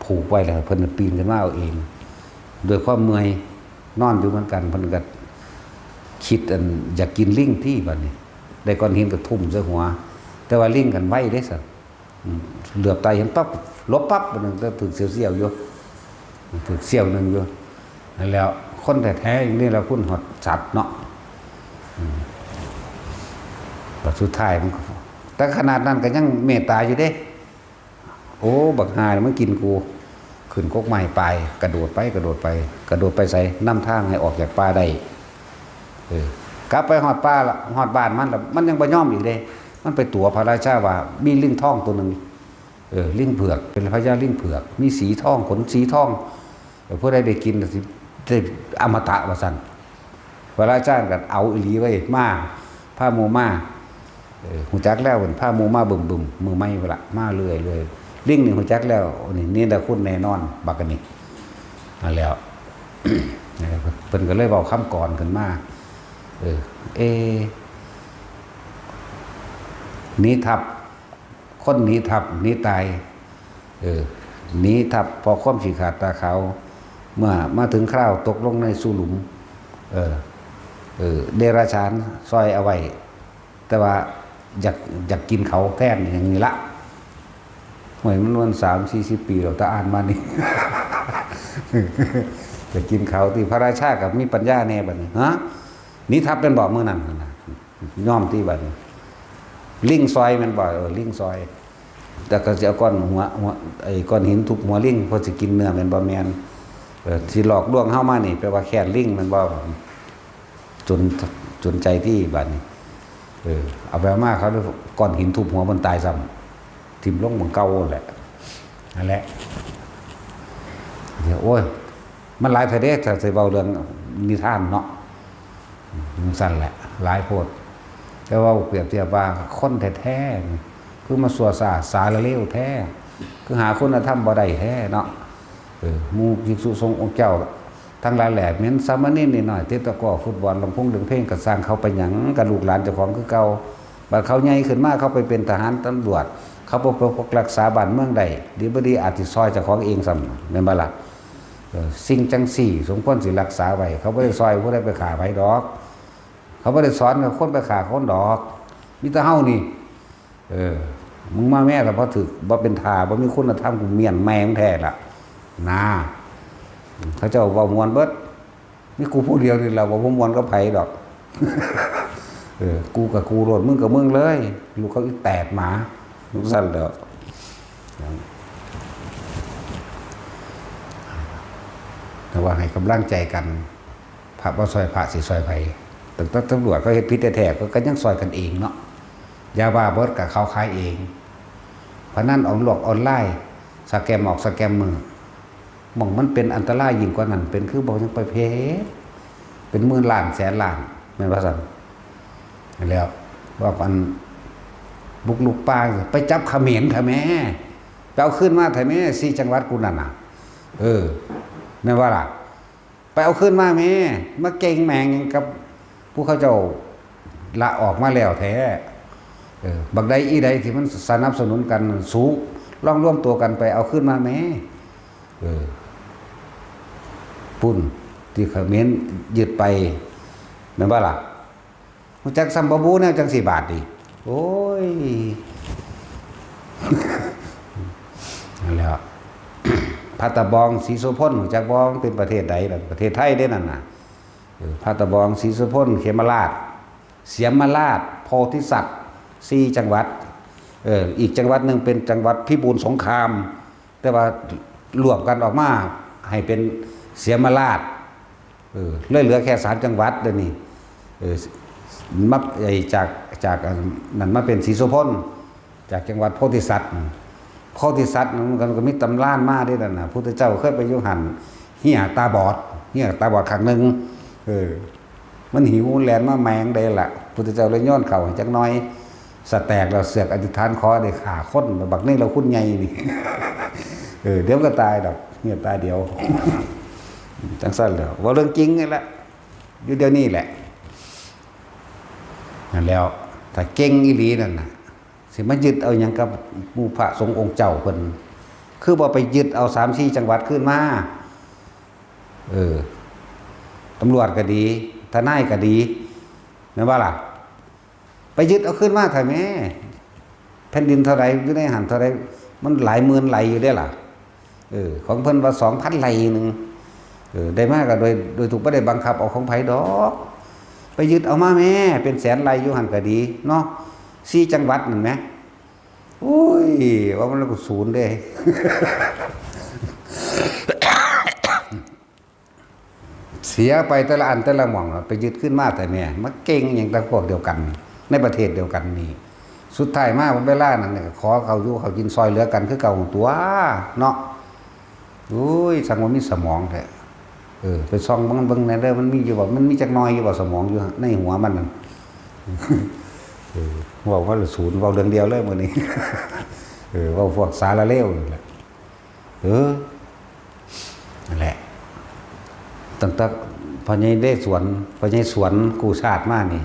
ผูกไว้แล้วเพิ่นปีนขึ้นมาเอาเองโดยความเมื่อยนอนอยู่เหมือนกันเพิ่นก็คิดอันอยากกินลิงที่บัดนี้ได้ก้อนหินก็ทุ่มใส่หัวแต่ว่าลิงกันไว้ได้สัตว์เหลือบตาเห็นปั๊บลบปั๊บนึงก็ถึงเสียวๆอยู่ถึงเสียวนึงอยู่นั่นแล้วคนแท้ๆอย่างนี้เราคุ้นหดสัตว์เนาะแต่สุดท้ายมันแต่ขนาดนั้นก็ยังเมตตาอยู่เด้โอ้บักหายมันกินกูขึ้นกกไม้ไปกระโดดไปใส่น้ำทางให้ออกจากป่าได้กลับไปหอดป่าละหอดบ้านมันแล้วมันยังบ่ยอมอีกเด้มันไปตั๋วพระราชาว่ามีลิงทองตัวหนึ่งลิงเผือกเป็นพญาลิงเผือกมีสีทองขนสีทองเพื่อได้กินสิได้อมตะว่าซั่นพระราชาก็เอาอีหลีไว้มาผ้าโมมาหูจักแล้วเป็นผ้าโมมาบึมมือไม้เวลามาเรื่อยลิงนี่หูจักแล้วนี่ได้คุณแน่นอนบักกันนี่นั่นแล้ว เพิ่นก็เลยเว้าคำก่อนขึ้นมาหนีทับคนหนีทับหนีตายหนีทับพอความขี้ขาดตาขาวเมื่อมาถึงคราวตกลงในสู่หลุมเดรัจฉานซอยเอาไว้แต่ว่าอยากกินเขาแท้นอย่างนี้ละหวยมันวัน30-40 ปีเราตะอ่านมานี่ จะกินเขาที่พระราชากับมีปัญญาแน่บัดนี้ฮะนี่ทับเป็นบ่อเมื่อนั้นย่อมที่บัดนี้ลิงซอยมันบ่อยลิงซอยแต่ก็จะเอาก้อนหัวไอ้ก้อนหินทุบหัวลิงเพราะจะกินเนื้อมันบ่แมนที่หลอกลวงเข้ามานี่แปลว่าแค่ลิงมันบ่จนใจที่บัดนี้เอาไปมากเขาก้อนหินทุบหัวมันตายซ้ำทิ่มลงมันเก่าแหละนั่นแหละเดี๋ยวโอ้ยมันหลายประเทศแต่เบาเรื่องนิทานเนาะมันสั้นแหละหลายโพดแต่ว่าเปรียบเทียบว่าคนแท้ๆคือมาสัวสาละเลวแท้คือหาคุณธรรมบ่ได้แท้เนาะมูภิกษุสงฆ์องค์เจ้าทั้งหลายแหล่เม้นสามเณรนิดหน่อยเตะตะก้อฟุตบอลลำพงดึงเพลงก็สร้างเขาไปหยังกับลูกหลานเจ้าของคือเก่าบัดเขาใหญ่ขึ้นมาเขาไปเป็นทหารตำรวจเขาปกรักษาบ้านเมืองใดดีบ่ดีอาจสิซอยเจ้าของเองซ้ำแม่นบ่ล่ะสิ่งจังสี่สมควรสิรักษาไว้เขาบ่ได้ซอยบ่ได้ไปฆ่าไผดอกเขาบ่ได้สอนกับคนไปฆ่าคนดอกมีแต่เฮานี่มึงมาแม่ก็บ่ถึกบ่เป็นทาบ่มีคุณธรรมกูเมียนแม่งแท้ล่ะนะเขาเจ้าเว้ามวนเบิดมีกูผู้เดียวนี่ล่ะบ่มวนกับไผดอกกูกับกูโลดมึงกับมึงเลยลูกเขาอีแตกหมาลูกสั้นแล้วแต่ว่าให้กำลังใจกันพระว่าซอยพระสิซอยไผแต่ตำรวจก็เฮ็ดผิดแท้ๆก็ยังซอยกันเองเนาะยาบ้าเบิดกับเขาขายเองเพราะนั้นออนไลน์สแกมออกสแกมมือมองมันเป็นอันตรายยิ่งกว่านั้นเป็นคือบอกยังไปเพเป็นหมื่นล้านแสนล้านแม่นว่าซั่นแล้วว่าอันบุกลุกป่าไปจับเขมรค่ะแม่ไปเอาขึ้นมาไทยแม่4 จังหวัดกูนั่นน่ะแม่ว่าล่ะไปเอาขึ้นมาแม่มาเก่งแมงกับ ผู้เขาเจ้าละออกมาแล้วแท้บักใดอีใดที่มันสนับสนุนกันสู้ลองร่วมตัวกันไปเอาขึ้นมาแม้ปุ่นที่เขมรยึดไปแม่นบ่ล่ะรู้จักซัมบาบูแนวจัง4 บาทดิโอ้ยนั่นแหละพัตตบองศรีโสพลรู้จักบ่เป็นประเทศใดล่ะประเทศไทยได้นั่นน่ะพัตตบองศรีโสพลเขมราชเสียมราชโพธิสัตว์4 จังหวัดอีกจังหวัดหนึ่งเป็นจังหวัดพิบูลสงครามแต่ว่ารวมกันออกมาให้เป็นเสียมราชเหลือแค่3 จังหวัดเดี๋ยวนี้มักจากนั้นมาเป็นศรีโสพลจากจังหวัดโพธิสัตว์โพธิสัตว์มันก็มีตำรานมาด้วยนั่นน่ะพุทธเจ้าเคยไปอยู่หันเหี้ยตาบอดครั้งหนึ่งมันหิวแลนมาแมงได้ล่ะพุทธเจ้าเลยย้อนเข่าจักน้อยสแตกเราเสือกอธิษฐานขอได้ขาค้นบักนี่เราคุ้นใหญ่นี่เดี๋ยวก็ตายดอกเนี่ยตายเดียวจังสั้นเลยว่าเรื่องจริงนี่แหละอยู่เดี๋ยวนี้แหละนั่นแล้วถ้าเก่งอีหลีนั่นน่ะสิมายึดเอาอย่างกับหมู่พระสงฆ์องค์เจ้าเพิ่นคือบ่ไปยึดเอา3-4 จังหวัดขึ้นมาตำรวจก็ดีทนายก็ดีแม่นบ่ล่ะไปยึดเอาขึ้นมาเถอะแม่แผ่นดินเท่าไรอยู่ในหันเท่าไรมันหลายหมื่นไร่อยู่ได้ล่ะของเพิ่นว่า 2,000 ไร่นึงได้มากก็โดยถูกบ่ได้บังคับเอาของไผดอกไปยึดเอามาแม่เป็นแสนไร่อยู่หันก็ดีเนาะ4 จังหวัดนั่นแหมโอ้ยว่ามันก็ศูนย์เด้ เสียไปแต่ละอันแต่ละหม่องไปยึดขึ้นมาแต่แม่มาเก่งอย่างตะพวกเดียวกันในประเทศเดียวกันนี่สุดท้ายมาเวลานั้นขอเขาอยู่เขากินซอยเหลือกันคือเก่าตัวเนาะอุ้ยสังว่ามีสมองแท้ไปซ่องเบิ่งในเด้อมันมีอยู่บ่มันมีจักหน่อยอยู่บ่สมองอยู่ในหัวมันนั่นเว้าว่าศูนย์เว้าเรื่องเดียวเลยมื้อนี้เว้าพวกสารเลวนี่แหละนั่นแหละตั้งแต่พญได้สวนพญสวนกูชาติมานี่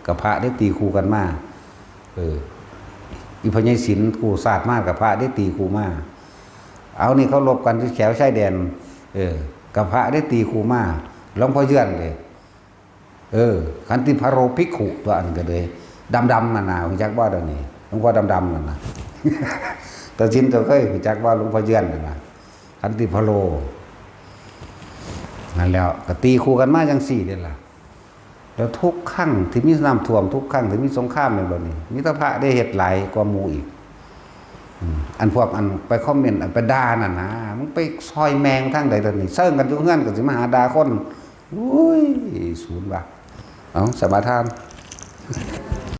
กับพระได้ตีคู่กันมาอีพญศิลป์กูชาติมากับพระได้ตีคู่มาเอานี่เขาลบกันที่แถวชายแดนกับพระได้ตีคู่มาหลวงพ่อเยื่อนเลยขันติพระโรภิกขุตัวอันก็เลยดำนั่นน่ะรู้จักว่าเดี๋ยวนี้หลวงพ่อดำนั่นน่ะแต่จินตัวเคยรู้จักว่าหลวงพ่อเยื่อนนั่นน่ะขันติพระโรนั่นแล้วก็ตีคู่กันมาจัง4นี่ล่ะแล้วทุกครั้งที่มีน้ำท่วมทุกครั้งที่มีสงครามในบ่นี้มีแต่พระได้เฮ็ดหลายกว่าหมู่อีกอันพวกอันไปคอมเมนต์อันไปด่านั่นนะมึงไปซอยแมงทางใดตอนนี้เซิ่งกันอยู่เฮือนก็สิมาหาด่าคนอุ้ยศูนย์ว่ะเอาสมาทาน